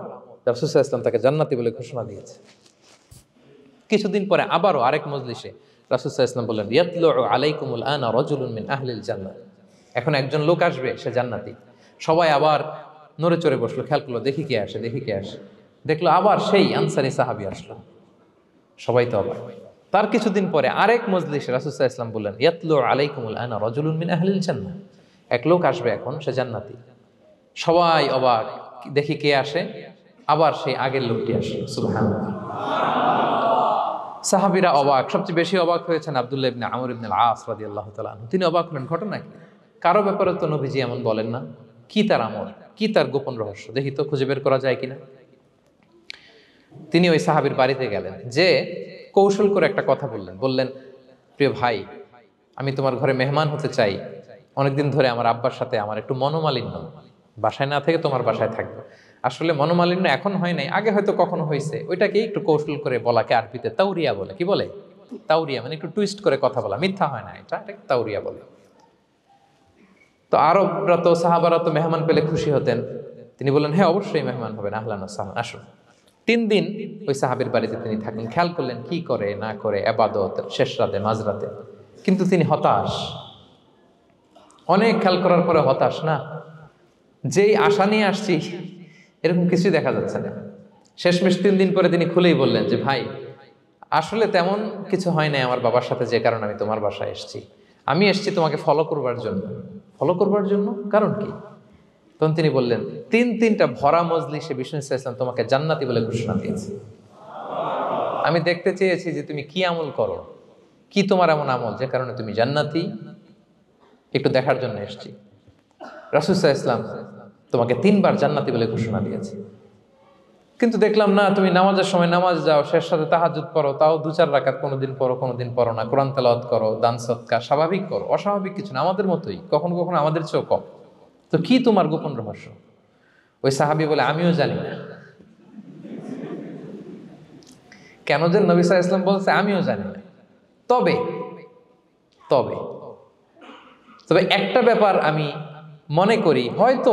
রাসূল সাল্লাল্লাহু আলাইহি ওয়াসাল্লাম তাকে জান্নাতি বলে ঘোষণা দিয়েছে। কিছুদিন পরে আবারও আরেক মজলিসে রাসূল সাল্লাল্লাহু আলাইহি ওয়াসাল্লাম বললেন, ইয়াতলু আলাইকুমুল আনা রাজুলুন মিন আহলিল জান্নাহ। এখন একজন লোক আসবে, সে জান্নাতি। সবাই আবার নড়ে চড়ে বসলো, খেয়াল করলো, দেখি কে আসে, দেখি কে আসে। দেখলো আবার সেই আনসারি সাহাবী আসলো। সবাই তো অবাক। তার কিছুদিন পরে আরেক মজলিসে রাসূল সাল্লাল্লাহু আলাইহি ওয়াসাল্লাম বললেন, ইয়াতলু আলাইকুমুল আনা রাজুলুন মিন আহলিল জান্নাহ। এক লোক আসবে এখন, সে জান্নাতি। সবাই অবাক, দেখি কে আসে, আবার সেই আগের লোকটি আসে। সুবহানাল্লাহ। সাহাবীরা অবাক, সবচেয়ে বেশি অবাক হয়েছেন আব্দুল্লাহ ইবনে আমর ইবনে আল আস রাদিয়াল্লাহু তাআলা আনহু। তিনি অবাক হলেন, ঘটনা কি? কারো ব্যাপারে তো নবীজি এমন বলেন না, কি তার আমল, কি তার গোপন রহস্য, দেখি তো খুঁজে বের করা যায় কিনা। তিনি ওই সাহাবীর বাড়িতে গেলেন, যে কৌশল করে একটা কথা বললেন, প্রিয় ভাই, আমি তোমার ঘরে মেহমান হতে চাই। অনেকদিন ধরে আমার আব্বার সাথে আমার একটু মনোমালিন্য, বাসায় না থেকে তোমার বাসায় থাকবো। আসলে মনোমালিন্য এখন হয় নাই, আগে হয়তো কখনো হয়েছে। ওইটাকে একটু কৌশল করে বলাকে আরবিতে তাওরিয়া বলে। কি বলে? তাওরিয়া, মানে একটু টুইস্ট করে কথা বলা, মিথ্যা হয় না, এটাকে তাওরিয়া বলে। তো আরবরা তো, সাহাবারা তো মেহমান পেলে খুশি হতেন। তিনি বললেন, হ্যাঁ অবশ্যই মেহমান হবেন, আহলান ওয়া সাহলান, আসুন। 3 দিন ওই সাহাবীর বাড়িতে তিনি থাকলেন। খেয়াল করলেন কি করে না করে, ইবাদত, শেষ রাতে, মাঝরাতে। কিন্তু তিনি হতাশ, অনেক খেয়াল করার পরে হতাশ। না, যেই আশা নিয়ে আসছি এরকম কিছুই দেখা যাচ্ছে না। শেষমেশ 3 দিন পরে তিনি খুলেই বললেন যে, ভাই আসলে তেমন কিছু হয় নাই আমার বাবার সাথে, যে কারণে আমি তোমার বাসায় এসেছি। আমি এসেছি তোমাকে ফলো করবার জন্য। ফলো করবার জন্য? কারণ কি? তখন তিনি বললেন, 3টা ভরা মজলিসে বিষ্ণু ইসলাম তোমাকে জান্নাতি বলে ঘোষণা দিয়েছে। আমি দেখতে চেয়েছি যে তুমি কি আমল করো, কি তোমার এমন আমল যে কারণে তুমি জান্নাতি, একটু দেখার জন্য এসেছি। রাসূল সাল্লাল্লাহু আলাইহি ওয়াসাল্লাম তোমাকে 3বার জান্নাতি বলে ঘোষণা দিয়েছে, কিন্তু দেখলাম না, তুমি নামাজের সময় নামাজ যাও, শেষ সাথে তাহাজ্জুদ পড়ো, তাও 2-4 রাকাত, কোনোদিন পড়ো কোনোদিন পড়ো না, কোরআন তেলাওয়াত করো, দান সদকা, স্বাভাবিক করো, অস্বাভাবিক কিছু না, আমাদের মতোই, কখনো কখনো আমাদের চেয়েও কম। তো কি তোমার গোপন রহস্য? ওই সাহাবী বলে, আমিও জানি না। কেন যে নবী সাল্লাল্লাহু আলাইহি ওয়াসাল্লাম বলছে আমিও জানি না। তবে তবে তবে একটা ব্যাপার আমি মনে করি, হয়তো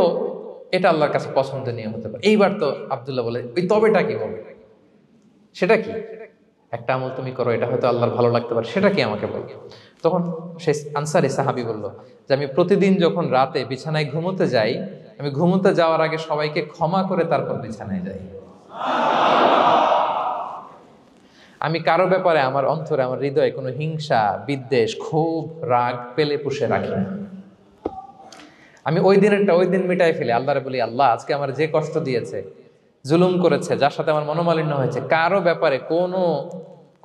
এটা আল্লাহর কাছে পছন্দনীয় হতে পারে। এইবার তো আব্দুল্লাহ বলে, ওই তবেটা কি বলবে? সেটা কি? একটা আমল তুমি করো, এটা হয়তো আল্লাহর ভালো লাগতে পারে, সেটা কি আমাকে বলো। তখন সে আনসারী সাহাবী বলল যে আমি প্রতিদিন যখন রাতে বিছানায় ঘুমোতে যাই, আমি ঘুমোতে যাওয়ার আগে সবাইকে ক্ষমা করে তারপর বিছানায় যাই। আমি কারো ব্যাপারে আমার অন্তরে, আমার হৃদয়ে কোনো হিংসা, বিদ্বেষ, ক্ষোভ, রাগ পেলে পুষে রাখি না। আমি ওই দিনেরটা ওই দিন মিটাই ফেলি। আল্লাহরে বলি, আল্লাহ আজকে আমার যে কষ্ট দিয়েছে, জুলুম করেছে, যার সাথে আমার মনোমালিন্য হয়েছে, কারো ব্যাপারে কোনো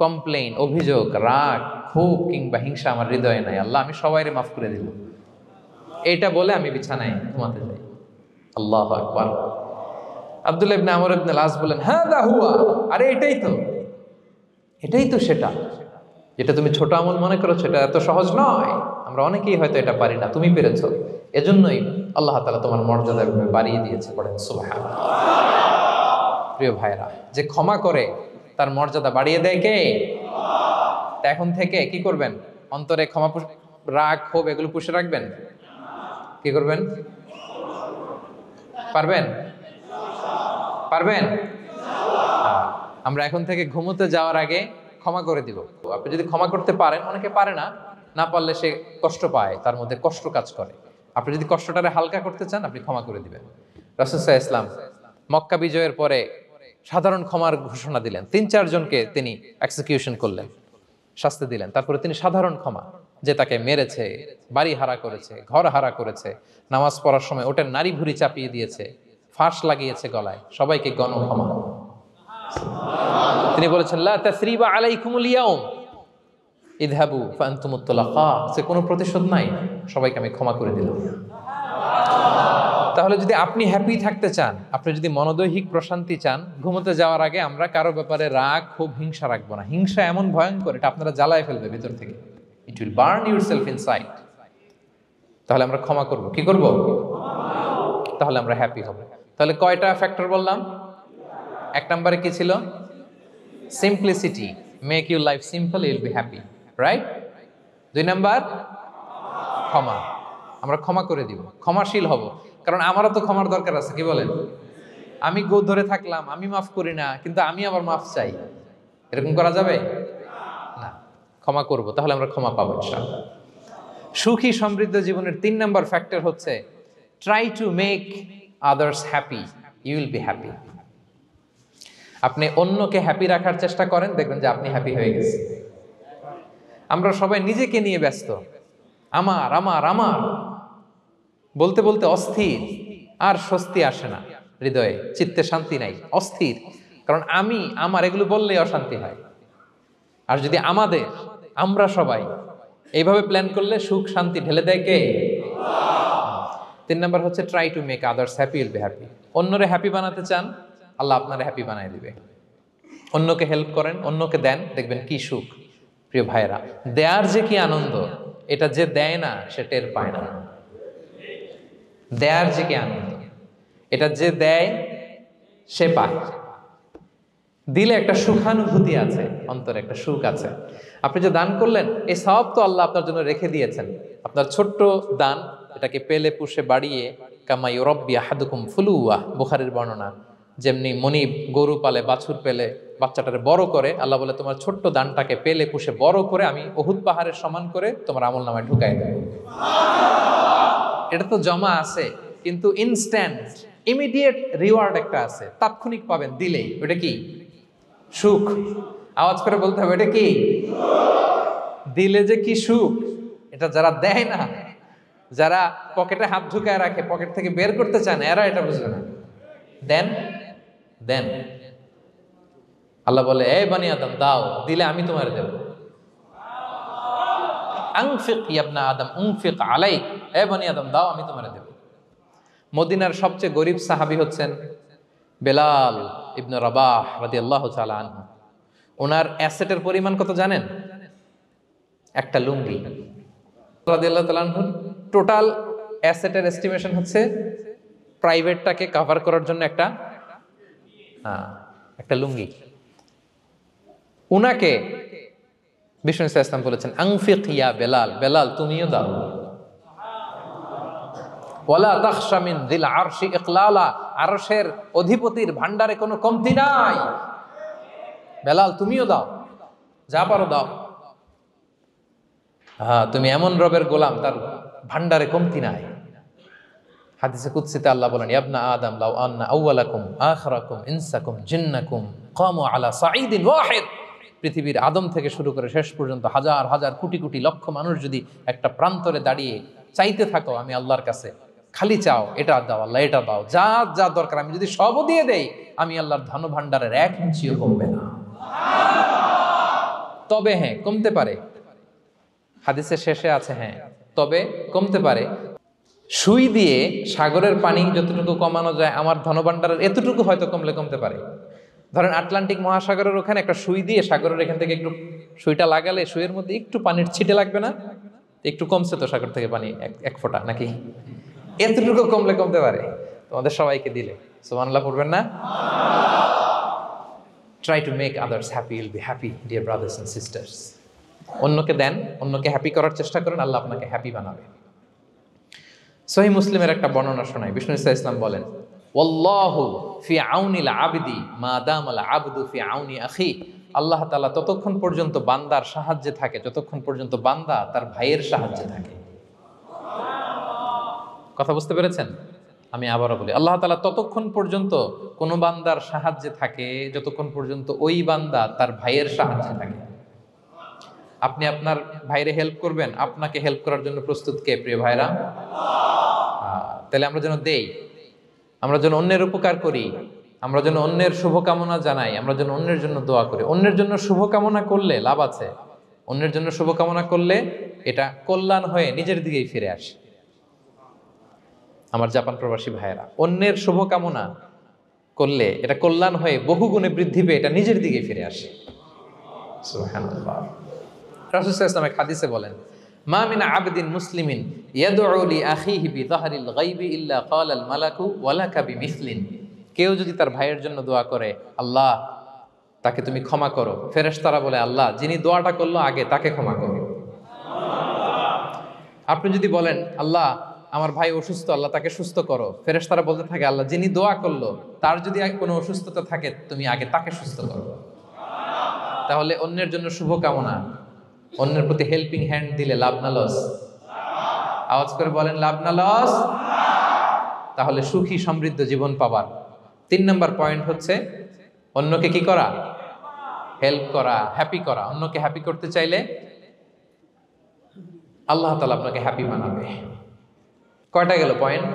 কমপ্লেইন, অভিযোগ, রাগ, ক্ষোভ কিংবা হিংসা আমার হৃদয়ে নাই। আল্লাহ আমি সবাইরে মাফ করে দিল। এইটা বলে আমি বিছানায় ঘুমাতে যাই। আল্লাহু আকবার। আব্দুল্লাহ ইবনে আমর ইবনে আল-আস বলেন, হাদা হুয়া, আরে এটাই তো সেটা যেটা তুমি ছোট আমল মনে করো, সেটা এত সহজ নয়। আমরা অনেকেই হয়তো এটা পারি না, তুমি পেরেছো। এজন্যই আল্লাহ তাআলা তোমার মর্যাদা এভাবে বাড়িয়ে দিয়েছে। পড়েন সুবহানাল্লাহ। প্রিয় ভাইরা, যে ক্ষমা করে তার মর্যাদা বাড়িয়ে দেয় কে? তা এখন থেকে কি করবেন? অন্তরে ক্ষমা, রাগ, ক্ষোভ এগুলো পুষে রাখবেন। কি করবেন? পারবেন? আমরা এখন থেকে ঘুমোতে যাওয়ার আগে ক্ষমা করে দিব। আপনি যদি ক্ষমা করতে পারেন, অনেকে পারে না, না পারলে সে কষ্ট পায়, তার মধ্যে কষ্ট কাজ করে। আপনি যদি কষ্টটারে হালকা করতে চান, আপনি ক্ষমা করে দিবেন। রাসূল সাল্লাল্লাহু আলাইহি ওয়াসাল্লাম মক্কা বিজয়ের পরে সাধারণ ক্ষমার ঘোষণা দিলেন। ৩-৪ জনকে তিনি এক্সিকিউশন করলেন, শাস্তি দিলেন। তারপরে তিনি সাধারণ ক্ষমা, যে তাকে মেরেছে, বাড়ি হারা করেছে, ঘর হারা করেছে, নামাজ পড়ার সময় ওটার নারী ভুঁড়ি চাপিয়ে দিয়েছে, ফাঁস লাগিয়েছে গলায়, সবাইকে গণক্ষমা। তিনি বলেছেন, লা তাসরিবা আলাইকুমুল ইয়াউম ইযহাবু ফাআনতুমুত তুলাকা, সে কোনো প্রতিশোধ নাই, সবাইকে আমি ক্ষমা করে দিলাম। তাহলে যদি আপনি হ্যাপি থাকতে চান, আপনি যদি মনোদৈহিক প্রশান্তি চান, ঘুমোতে যাওয়ার আগে আমরা কারো ব্যাপারে রাগ, ক্ষোভ, হিংসা রাখবো না। হিংসা এমন ভয়ঙ্কর, এটা আপনারা জ্বালায় ফেলবে ভিতর থেকে। It will burn yourself inside. তাহলে আমরা ক্ষমা করব। কি করব? তাহলে আমরা হ্যাপি হব। তাহলে কয়টা ফ্যাক্টর বললাম? 1 নম্বরে কি ছিল? Simplicity, make your life simple, you will be happy, right? 2 number ক্ষমা, আমরা ক্ষমা করে দিব, ক্ষমাশীল হব। কারণ আমারও তো ক্ষমার দরকার আছে, কি বলেন? আমি গো ধরে থাকলাম, আমি মাফ করি না, কিন্তু আমি আবার মাফ চাই, এরকম করা যাবে না। ক্ষমা করব, তাহলে আমরা ক্ষমা পাবো ইনশাআল্লাহ। সুখী সমৃদ্ধ জীবনের 3 নাম্বার ফ্যাক্টর হচ্ছে try to make others happy, you will be happy. আপনি অন্যকে হ্যাপি রাখার চেষ্টা করেন, দেখবেন যে আপনি হ্যাপি হয়ে গেছেন। আমরা সবাই নিজেকে নিয়ে ব্যস্ত, আমার আমার আমার বলতে বলতে অস্থির, আর স্বস্তি আসে না হৃদয়ে, চিত্তে শান্তি নাই, অস্থির। কারণ আমি আমার এগুলো বললেই অশান্তি হয়। আর যদি আমাদের, আমরা সবাই এইভাবে প্ল্যান করলে সুখ শান্তি ঢেলে দেয় কে? 3 নাম্বার হচ্ছে try to make others happy, will be happy. অন্যরে হ্যাপি বানাতে চান, আল্লাহ আপনারে হ্যাপি বানায় দিবে। অন্যকে হেল্প করেন, অন্যকে দেন, দেখবেন কি সুখ। প্রিয় ভাইয়েরা, দেয়ার যে কি আনন্দ, এটা যে দেয় না সে টের পায় না। দেয়ার যে কি আনন্দ, এটা যে দেয় সে পায়। দিলে একটা সুখানুভূতি আছে, অন্তরে একটা সুখ আছে। আপনি যে দান করলেন, এই সওয়াব তো আল্লাহ আপনার জন্য রেখে দিয়েছেন। আপনার ছোট্ট দান, এটাকে পেলে পুষে বাড়িয়ে, কামা ইউরাব্বি আহাদুকুম ফুলুয়া, বুখারীর বর্ণনা, যেমনি মনিব গরু পালে, বাছুর পেলে বাচ্চাটারে বড় করে, আল্লাহ বলে তোমার ছোট্ট দানটাকে পেলে পুষে বড় করে আমি উহুদ পাহাড়ের সমান করে তোমার আমলনামায় ঢুকাই দেব। এটা তো জমা আছে, কিন্তু ইনস্ট্যান্ট ইমিডিয়েট রিওয়ার্ড একটা আছে, তাৎক্ষণিক পাবেন দিলেই। ওটা কি? সুখ। আওয়াজ করে বলতে হবে, এটা কি? দিলে যে কি সুখ, এটা যারা দেয় না, যারা পকেটে হাত ঢুকায় রাখে, পকেট থেকে বের করতে চান, এরা এটা বুঝবে না। দেন দেন, আল্লাহ বলে, এ বানি আদম দাও, দিলে আমি তোমার দেব। আনফিক ইয়া আদম উনফিক আলাইক, এ বানি আদম দাও, আমি তোমার দেব। মদিনার সবচেয়ে গরিব সাহাবী হচ্ছেন বেলাল ইবনে রাবাহ রাদিয়াল্লাহু তাআলা আনহু। ওনার অ্যাসেটের পরিমাণ কত জানেন? একটা লুঙ্গি। রাদিয়াল্লাহু তাআলা আনহু টোটাল অ্যাসেটের এস্টিমেশন হচ্ছে প্রাইভেটটাকে কভার করার জন্য একটা লুঙ্গি। উনাকে বিষ্ণু ইসলাম বলেছেন আনফিক ইয়া বেলাল, বেলাল তুমিও দাও। ওয়ালা তাখশা মিন যিল আরশি ইকলালা, আরশের অধিপতির ভান্ডারে কোনো কমতি নাই, বেলাল তুমিও দাও, যা পারো দাও। হ্যাঁ, তুমি এমন রবের গোলাম তার ভান্ডারে কমতি নাই। হাদিসে কুদসিতে আল্লাহ বলেন, ইবনা আদম লাউ আন্না আউওয়ালাকুম আখিরাকুম ইনসাকুম জিন্নাকুম কামু আলা সাঈদিন ওয়াহিদ, পৃথিবীর আদম থেকে শুরু করে শেষ পর্যন্ত হাজার হাজার কোটি কোটি লক্ষ মানুষ যদি একটা প্রান্তরে দাঁড়িয়ে চাইতে থাকো আমি আল্লাহর কাছে, খালি চাও এটা দাও আল্লাহ, এটা দাও, যা যা দরকার আমি যদি সবও দিয়ে দেই, আমি আল্লাহর ধন ভান্ডারের 1 ইঞ্চিও কমবে না। তবে হ্যাঁ, কমতে পারে, হাদিসের শেষে আছে হ্যাঁ তবে কমতে পারে। সুই দিয়ে সাগরের পানি যতটুকু কমানো যায় আমার ধনভাণ্ডারের এতটুকু হয়তো কমতে পারে। ধরেন আটলান্টিক মহাসাগরের ওখানে একটা সুই দিয়ে সাগরের এখান থেকে একটু সুইটা লাগালে সুইয়ের মধ্যে একটু পানির ছিটে লাগবে না? একটু কমছে তো সাগর থেকে পানি, এক ফোঁটা নাকি? এতটুকু কমতে পারে তোমাদের সবাইকে দিলে। সুবহানাল্লাহ পড়বেন না? Try to make others happy, will be happy dear brothers and sisters. অন্যকে দেন, অন্যকে হ্যাপি করার চেষ্টা করেন, আল্লাহ আপনাকে হ্যাপি বানাবে। সহিহ মুসলিমের একটা বর্ণনা শোনাই, বিষ্ণু ইসলাম বলেন, ওয়াল্লাহু ফি আউনিল আবদি মা দামাল আবদু ফি আউনি আখি, আল্লাহ তাআলা ততক্ষণ পর্যন্ত বান্দার সাহায্যে থাকে যতক্ষণ পর্যন্ত বান্দা তার ভাইয়ের সাহায্যে থাকে। কথা বুঝতে পেরেছেন? আমি আবারও বলি, আল্লাহ তাআলা ততক্ষণ পর্যন্ত কোন বান্দার সাহায্যে থাকে যতক্ষণ পর্যন্ত ওই বান্দা তার ভাইয়ের সাহায্যে থাকে। আপনি আপনার ভাইরে হেল্প করবেন, আপনাকে হেল্প করার জন্য প্রস্তুত কে প্রিয় ভাইরা? তাহলে আমরা যেন দেই, আমরা যেন অন্যের উপকার করি, আমরা যেন অন্যের শুভকামনা জানাই, আমরা যেন অন্যের জন্য দোয়া করি। অন্যের জন্য শুভকামনা করলে লাভ আছে, অন্যের জন্য শুভকামনা করলে এটা কল্যাণ হয়ে নিজের দিকেই ফিরে আসে। আমার জাপান প্রবাসী ভাইয়েরা, অন্যের শুভকামনা করলে এটা কল্যাণ হয়ে বহুগুণে বৃদ্ধি পেয়ে এটা নিজের দিকে ফিরে আসে। সুবহানাল্লাহ। রাসূল সাল্লাল্লাহু আলাইহি ওয়াসাল্লাম হাদিসে বলেন, মা মিন আবদিন মুসলিমিন ইয়াদউ লি আখিহি বিযাহরিল গায়বি ইল্লা ক্বালাল মালাকু ওয়ালাকা বিমিসলিন, কেউ যদি তার ভাইয়ের জন্য দোয়া করে আল্লাহ তাকে তুমি ক্ষমা করো, ফেরেশতারা বলে আল্লাহ যিনি দোয়াটা করলো আগে তাকে ক্ষমা করো। আপনি যদি বলেন আল্লাহ আমার ভাই অসুস্থ, আল্লাহ তাকে সুস্থ করো, ফেরেশতারা বলতে থাকে আল্লাহ যিনি দোয়া করলো তার যদি কোনো অসুস্থতা থাকে তুমি আগে তাকে সুস্থ করো। তাহলে অন্যের জন্য শুভকামনা, অন্যের প্রতি হেল্পিং হ্যান্ড দিলে লাভ না লস? আওয়াজ করে বলেন লাভ না লস? তাহলে সুখী সমৃদ্ধ জীবন পাবার 3 নম্বর পয়েন্ট হচ্ছে অন্যকে কি করা? হেল্প করা, হ্যাপি করা। অন্যকে হ্যাপি করতে চাইলে আল্লাহ তাআলা আপনাকে হ্যাপি বানাবে। কয়টা গেল পয়েন্ট?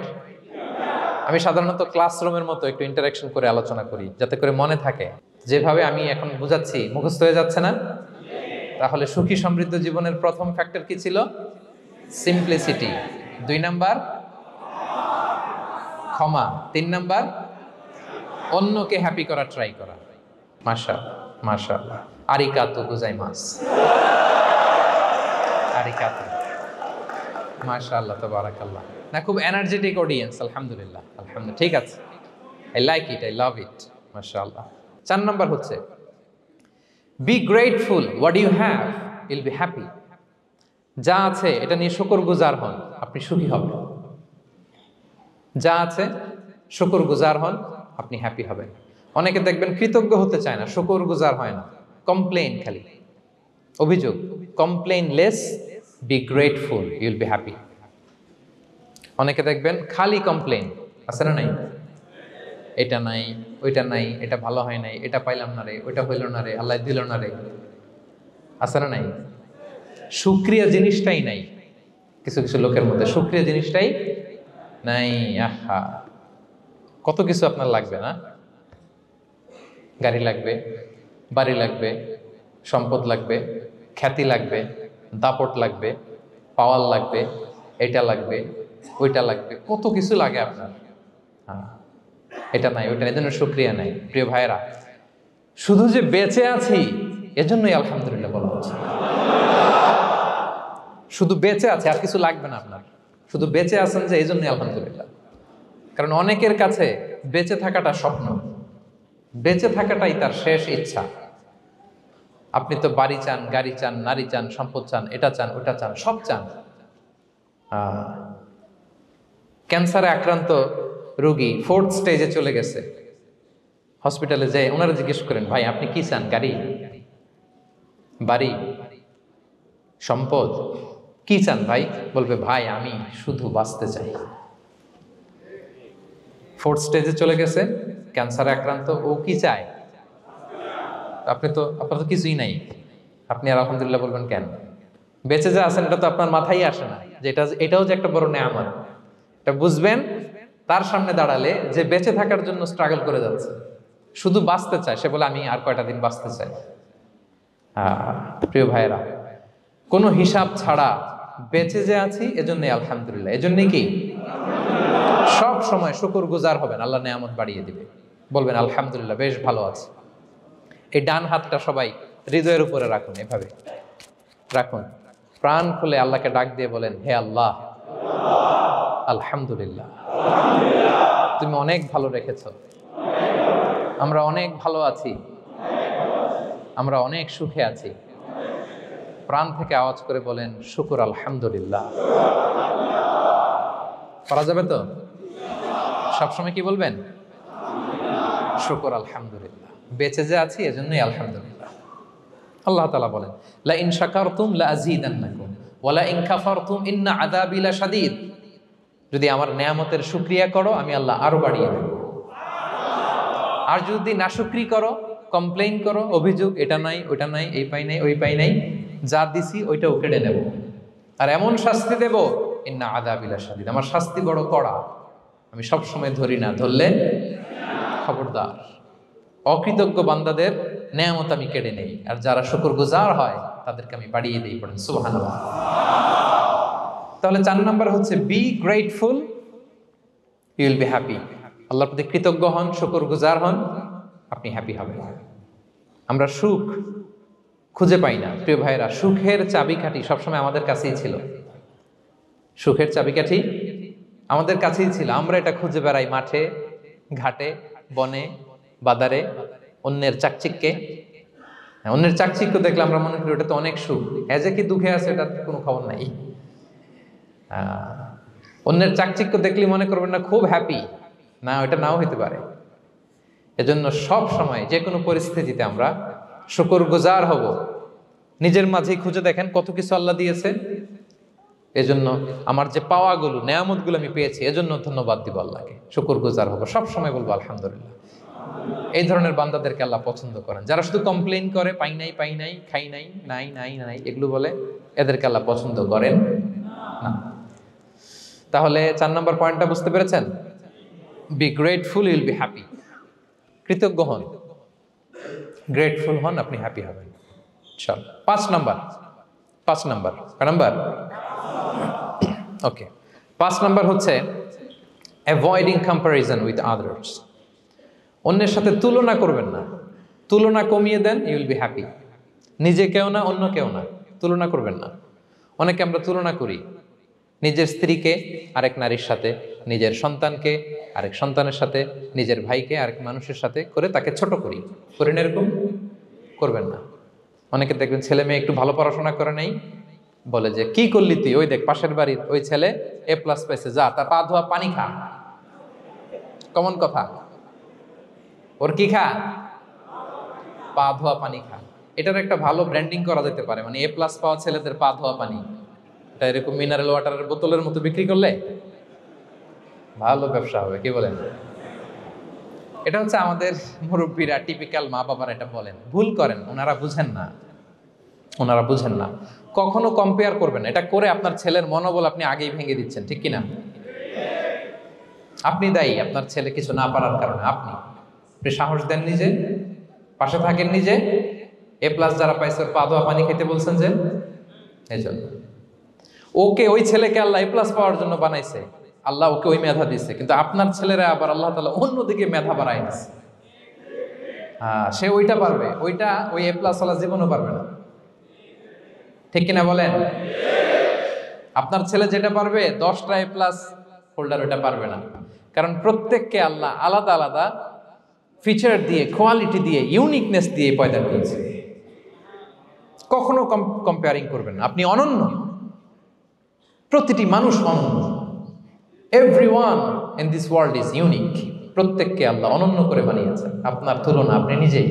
আমি সাধারণত ক্লাসরুমের মতো একটু ইন্টারাকশন করে আলোচনা করি যাতে করে মনে থাকে। যেভাবে আমি এখন বুঝাচ্ছি মুখস্থ হয়ে যাচ্ছে না? তাহলে সুখী সমৃদ্ধ জীবনের প্রথম ফ্যাক্টর কি ছিল? সিম্পলিসিটি। 2 নাম্বার ক্ষমা। 3 নাম্বার অন্যকে হ্যাপি করা ট্রাই করা। মাশাআল্লাহ। আরিকাতু গোজাইমাস। আরিকাতু। মাশাআল্লাহ তাবারাকাল্লাহ। না, খুব এনার্জেটিক অডিয়েন্স। আলহামদুলিল্লাহ। ঠিক আছে। I like it, I love it. মাশাআল্লাহ। 4 নাম্বার হচ্ছে be grateful what you have, you'll be happy. যা আছে এটা নিয়ে শুকরগুজার হন, আপনি সুখী হবেন। যা আছে শুকরগুজার হন, আপনি হ্যাপি হবেন। অনেকে দেখবেন কৃতজ্ঞ হতে চায় না, শুকরগুজার হয় না, কমপ্লেইন খালি, অভিযোগ। Complain less, be grateful, Yule be happy. অনেকে দেখবেন খালি কমপ্লেইন, আছে না নাই? এটা নাই, ওইটা নাই, এটা ভালো হয় নাই, এটা পাইলাম না রে, ওইটা হইল না রে, আল্লাহ দিল না রে, আছে না নাই? শুকরিয়া জিনিসটাই নাই কিছু কিছু লোকের মধ্যে, শুকরিয়া জিনিসটাই নাই। আহা, কত কিছু আপনার লাগবে না? গাড়ি লাগবে, বাড়ি লাগবে, সম্পদ লাগবে, খ্যাতি লাগবে, দাপট লাগবে, পাওয়ার লাগবে, এটা লাগবে, ওইটা লাগবে, কত কিছু লাগে আপনার। হ্যাঁ, এটা নাই, ওইটা, এই জন্য শুকরিয়া নাই। প্রিয় ভাইরা, শুধু যে বেঁচে আছি এজন্যই আলহামদুলিল্লাহ বলা হচ্ছে। শুধু বেঁচে আছে, আর কিছু লাগবে না আপনার, শুধু বেঁচে আছেন যে এই জন্যই আলহামদুলিল্লাহ। কারণ অনেকের কাছে বেঁচে থাকাটা স্বপ্ন, বেঁচে থাকাটাই তার শেষ ইচ্ছা। আপনি তো বাড়ি চান, গাড়ি চান, নারী চান, সম্পদ চান, এটা চান, ওটা চান, সব চান। ক্যান্সারে আক্রান্ত রোগী 4th স্টেজে চলে গেছে, হসপিটালে যায়, ওনারা জিজ্ঞেস করেন, ভাই আপনি কি চান? গাড়ি, বাড়ি, সম্পদ, কি চান ভাই? বলবে, ভাই আমি শুধু বাঁচতে চাই। 4th স্টেজে চলে গেছে, ক্যান্সারে আক্রান্ত, ও কি চায়? আপনার তো কিছুই নাই, আপনি আর আলহামদুলিল্লাহ বলবেন কেন? বেঁচে যে আছেন এটা তো আপনার মাথায় আসে না, যে এটাও যে একটা বড় নেয়ামত। এটা বুঝবেন তার সামনে দাঁড়ালে, যে বেঁচে থাকার জন্য স্ট্রাগল করে যাচ্ছে, শুধু বাঁচতে চায়, সে বলে আমি আর কয়টা দিন বাঁচতে চাই। প্রিয় ভাইয়েরা, কোনো হিসাব ছাড়া বেঁচে যে আছি এজন্যই আলহামদুলিল্লাহ। এজন্যই কি সব সময় শুকর গুজার হবেন, আল্লাহ নেয়ামত বাড়িয়ে দিবে, বলবেন আলহামদুলিল্লাহ বেশ ভালো আছে। এই ডান হাতটা সবাই হৃদয়ের উপরে রাখুন, এভাবে রাখুন, প্রাণ খুলে আল্লাহকে ডাক দিয়ে বলেন, হে আল্লাহ, আলহামদুলিল্লাহ, তুমি অনেক ভালো রেখেছ, আমরা অনেক ভালো আছি, আমরা অনেক সুখে আছি। প্রাণ থেকে আওয়াজ করে বলেন, শুকুর আলহামদুলিল্লাহ। করা যাবে তো? সবসময় কি বলবেন? শুকুর আলহামদুলিল্লাহ, বেঁচে যে আছি এজন্যই আলহামদুলিল্লাহ। আল্লাহ তাআলা বলেন, লা ইন শাকারতুম লা আযীদান্নাকুম ওয়া লা ইন কাফারতুম ইন্না আযাবি লাশাদীদ। যদি আমার নেয়ামতের শুকরিয়া করো আমি আল্লাহ আরো বাড়িয়ে দেব, আর যদি নাশুকরি করো, কমপ্লেইন করো, অভিযোগ এটা নাই ওটা নাই, এই পাই নাই ওই পাই নাই, যা দিছি ওইটাও কেড়ে নেব, আর এমন শাস্তি দেব, ইন্না আযাবি লাশাদীদ, আমার শাস্তি বড় কড়া, আমি সব সময় ধরি না, ধরলে খবরদার। অকৃতজ্ঞ বান্দাদের নেয়ামত আমি কেড়ে নেই, আর যারা শুকরগুজার হয় তাদেরকে আমি বাড়িয়ে দিই। পড়েন সুবহানাল্লাহ। তাহলে 4 নাম্বার হচ্ছে be grateful, you will be happy. আল্লাহর প্রতি কৃতজ্ঞ হন, শুকরগুজার হন, আপনি হ্যাপি হবেন। আমরা সুখ খুঁজে পাই না প্রিয় ভাইয়েরা, সুখের চাবিকাঠি সবসময় আমাদের কাছেই ছিল, সুখের চাবিকাঠি আমাদের কাছেই ছিল, আমরা এটা খুঁজে বেড়াই মাঠে ঘাটে, বনে বাদারে, অন্যের চাকচিক্যে। অন্যের চাকচিক্য দেখলে আমরা মনে করি ওটা তো অনেক সুখ, যে কি দুঃখে আছে এটার কোনো খবর নাই। অন্যের চাকচিক্য দেখলে মনে করবেন না খুব হ্যাপি, না, ওটা নাও হইতে পারে। এজন্য সব সময় যে কোনো পরিস্থিতিতে আমরা শুকরগুজার হব। নিজের মাঝেই খুঁজে দেখেন কত কিছু আল্লাহ দিয়েছে, এজন্য আমার যে পাওয়াগুলো, নেয়ামতগুলো আমি পেয়েছি, এজন্য ধন্যবাদ দিব আল্লাহকে, শুকরগুজার হব, সব সময় বলবো আলহামদুলিল্লাহ। এই ধরনের বান্দাদেরকে আল্লাহ পছন্দ করেন। যারা শুধু কমপ্লেইন করে, পাই নাই পাই নাই, খাই নাই, নাই নাই নাই, এগুলো বলে, এদেরকে আল্লাহ পছন্দ করেন না। তাহলে 4 নম্বর পয়েন্টটা বুঝতে পেরেছেন? Be grateful, you will be happy. কৃতজ্ঞ হন, গ্রেটফুল হন, আপনি হ্যাপি হবেন। চল 5 নাম্বার ওকে, 5 নাম্বার হচ্ছে অ্যাভয়েডিং কম্প্যারিজন উইথ আদার্স। অন্যের সাথে তুলনা করবেন না, তুলনা কমিয়ে দেন, ইউ উইল বি হ্যাপি। নিজে কেউ না, অন্য কেউ না, তুলনা করবেন না। অনেকে আমরা তুলনা করি, নিজের স্ত্রীকে আরেক নারীর সাথে, নিজের সন্তানকে আরেক সন্তানের সাথে, নিজের ভাইকে আরেক মানুষের সাথে করে তাকে ছোট করি, করেন? এরকম করবেন না। অনেকে দেখবেন ছেলে মেয়ে একটু ভালো পড়াশোনা করে নেই, বলে যে কি করলি তুই, ওই দেখ পাশের বাড়ির ওই ছেলে A+ পাইছে, যা তার পা ধোয়া পানি খা। কমন কথা, ওর কি খা? পা ধোয়া পানি খা। এটার একটা ভালো ব্র্যান্ডিং করা যেতে পারে, মানে A+ পাওয়া ছেলেদের পা ধোয়া পানি, এটা এরকম মিনারেল ওয়াটারের বোতলের মতো বিক্রি করলে ভালো ব্যবসা হবে, কি বলেন? এটা হচ্ছে আমাদের মুরব্বীরা, টিপিক্যাল মা বাবারা এটা বলেন, ভুল করেন, ওনারা বুঝেন না। কখনো কম্পেয়ার করবেন, এটা করে আপনার ছেলের মনোবল আপনি আগেই ভেঙে দিচ্ছেন, ঠিক কিনা? আপনি দায়ী আপনার ছেলে কিছু না পারার কারণে। আপনি সাহস দেন নিজে, পাশে থাকেন নিজে। A+ যারা পাইছে ওর পা ধোয়া পানি খেতে বলছেন যে, এই জন্য ওকে, ওই ছেলেকে আল্লাহ A+ পাওয়ার জন্য বানাইছে, আল্লাহ ওকে ওই মেধা দিচ্ছে, কিন্তু আপনার ছেলেরা আবার আল্লাহ তাআলা অন্যদিকে মেধা বাড়াই দিচ্ছে। সে ওইটা পারবে, ওইটা ওই A+ ওয়ালা জীবনও পারবে না, ঠিক কিনা বলেন? আপনার ছেলে যেটা পারবে 10টা A+ হোল্ডার ওইটা পারবে না, কারণ প্রত্যেককে আল্লাহ আলাদা আলাদা ফিচার দিয়ে, কোয়ালিটি দিয়ে, ইউনিকনেস দিয়ে পয়দা করেছে। কখনো কম্পেয়ারিং করবেন না। আপনি অনন্য, প্রতিটি মানুষ অনন্য। Everyone in this world is unique. প্রত্যেককে আল্লাহ অনন্য করে বানিয়েছেন। আপনার তুলনা আপনি নিজেই,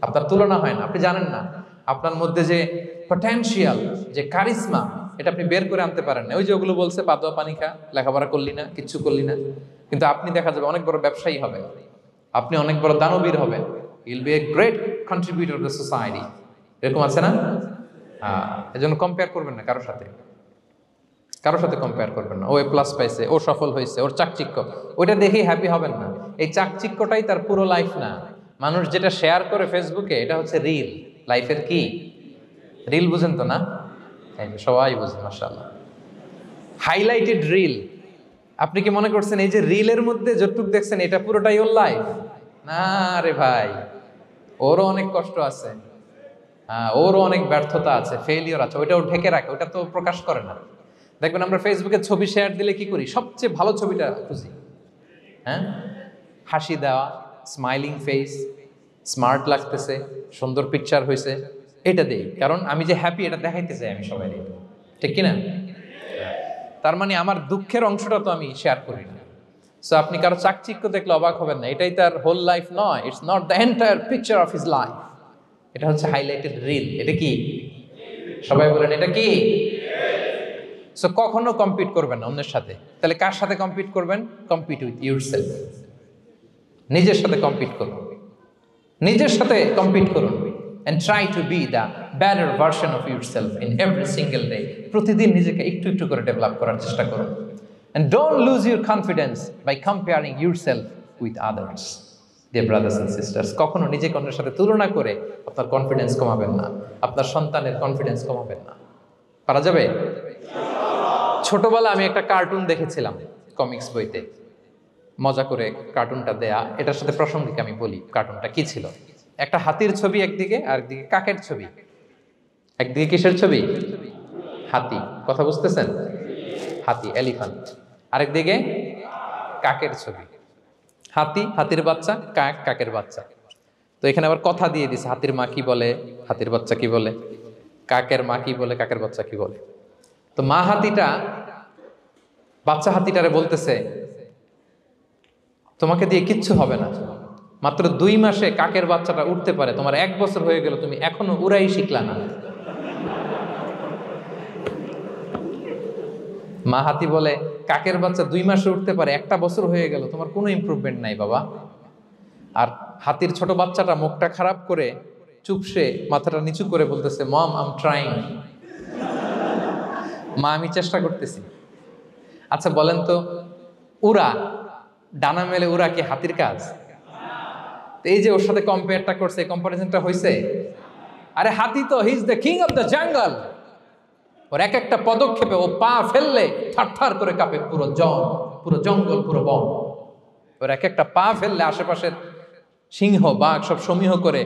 আপনার তুলনা হয় না, আপনি জানেন না। আপনার মধ্যে যে পটেনশিয়াল, যে কারিজমা, এটা আপনি বের করে আনতে পারেন না। ওই যে ওগুলো বলছে পাদুয়া পানি খা, লেখাপড়া করলি না, কিচ্ছু করলি না, কিন্তু আপনি দেখা যাবে অনেক বড় ব্যবসায়ী হবেন, আপনি অনেক বড় দানবীর হবেন। You'll B a great contributor two society. এরকম আছে না? এজন্য কম্পেয়ার করবেন না কারোর সাথে, কারোর সাথে কম্পেয়ার করবেন না। ও এ প্লাস পাইছে, ও সফল হয়েছে, ওর চাকচিক্য, ওইটা দেখেই হ্যাপি হবেন না। এই চাকচিক্যটাই তার পুরো লাইফ না। মানুষ যেটা শেয়ার করে ফেসবুকে, এটা হচ্ছে রিল। লাইফের কি রিল? বুঝেন তো না? এই যে সবাই বুঝেন, মাশাআল্লাহ। Highlighted reel. আপনি কি মনে করছেন এই যে রিলের মধ্যে যতটুকু দেখছেন এটা পুরোটাই ওর লাইফ? না রে ভাই, ওরও অনেক কষ্ট আছে, ওরও অনেক ব্যর্থতা আছে, ফেইলিওর আছে, ওইটা ও ঢেকে রাখে, ওটা তো প্রকাশ করে না। দেখবেন আমরা ফেসবুকে ছবি শেয়ার দিলে কি করি? সবচেয়ে ভালো ছবিটা খুঁজি, হ্যাঁ, হাসি দেওয়া, স্মাইলিং ফেস, স্মার্ট লাগতেছে, সুন্দর পিকচার হয়েছে, এটা দেই। কারণ আমি যে হ্যাপি এটা দেখাইতে চাই আমি সবাই, ঠিক কিনা? তার মানে আমার দুঃখের অংশটা তো আমি শেয়ার করি না। সো আপনি কারো চাকচিক্য দেখলে অবাক হবেন না, এটাই তার হোল লাইফ নয়। It's not the entire picture of his life. এটা হচ্ছে হাইলাইটেড রিল। এটা কি? সবাই বলেন এটা কি? সো কখনো কম্পিট করবেন না অন্যের সাথে। তাহলে কার সাথে কম্পিট করবেন? Compete with yourself. নিজের সাথে কম্পিট করুন, নিজের সাথে কম্পিট করুন। and try to be the better version of yourself in every single day. প্রতিদিন নিজেকে একটু একটু করে ডেভেলপ করার চেষ্টা করুন। and don't lose your confidence by comparing yourself with others. Dear brothers and sisters, কখনো নিজেকে অন্যের সাথে তুলনা করে আপনার কনফিডেন্স কমাবেন না, আপনার সন্তানের কনফিডেন্স কমাবেন না। পারা যাবে? ছোটবেলা আমি একটা কার্টুন দেখেছিলাম কমিক্স বইতে, মজা করে কার্টুনটা দেয়া। এটার সাথে প্রাসঙ্গিক আমি বলি কার্টুনটা কি ছিল। একটা হাতির ছবি একদিকে, আর একদিকে কাকের ছবি। একদিকে কিসের ছবি? হাতি। কথা বুঝতেছেন? হাতি, এলিফ্যান্ট। আরেকদিকে কাকের ছবি। হাতি, হাতির বাচ্চা, কাক, কাকের বাচ্চা। তো এখানে আবার কথা দিয়ে দিছে, হাতির মা কি বলে, হাতির বাচ্চা কি বলে, কাকের মা কি বলে, কাকের বাচ্চা কি বলে। তো মা হাতিটা বাচ্চা হাতিটারে বলতেছে, তোমাকে দিয়ে কিচ্ছু হবে না, মাত্র 2 মাসে কাকের বাচ্চাটা উঠতে পারে, তোমার 1 বছর হয়ে গেল, তুমি এখনো উড়াই শিখলা না। মা হাতি বলে, কাকের বাচ্চা 2 মাসে উঠতে পারে, 1 বছর হয়ে গেল, তোমার কোনো ইমপ্রুভমেন্ট নাই বাবা। আর হাতির ছোট বাচ্চাটা মুখটা খারাপ করে চুপসে মাথাটা নিচু করে বলতেছে, মম আই এম ট্রাইং। মা আমি চেষ্টা করতেছি। আচ্ছা বলেন তো, উড়া, ডানা মেলে উড়া কি হাতির কাজ? এই যে ওর সাথে কম্পেয়ারটা করছে, কম্পারিজনটা হয়েছে। আরে হাতি তো he is the king of the jungle. ওর এক একটা পদক্ষেপে ও পা ফেললে থারথার করে কাঁপে পুরো জঙ্গল, পুরো বন। ওর এক একটা পা ফেললে আশেপাশের সিংহ, বাঘ সব সমীহ করে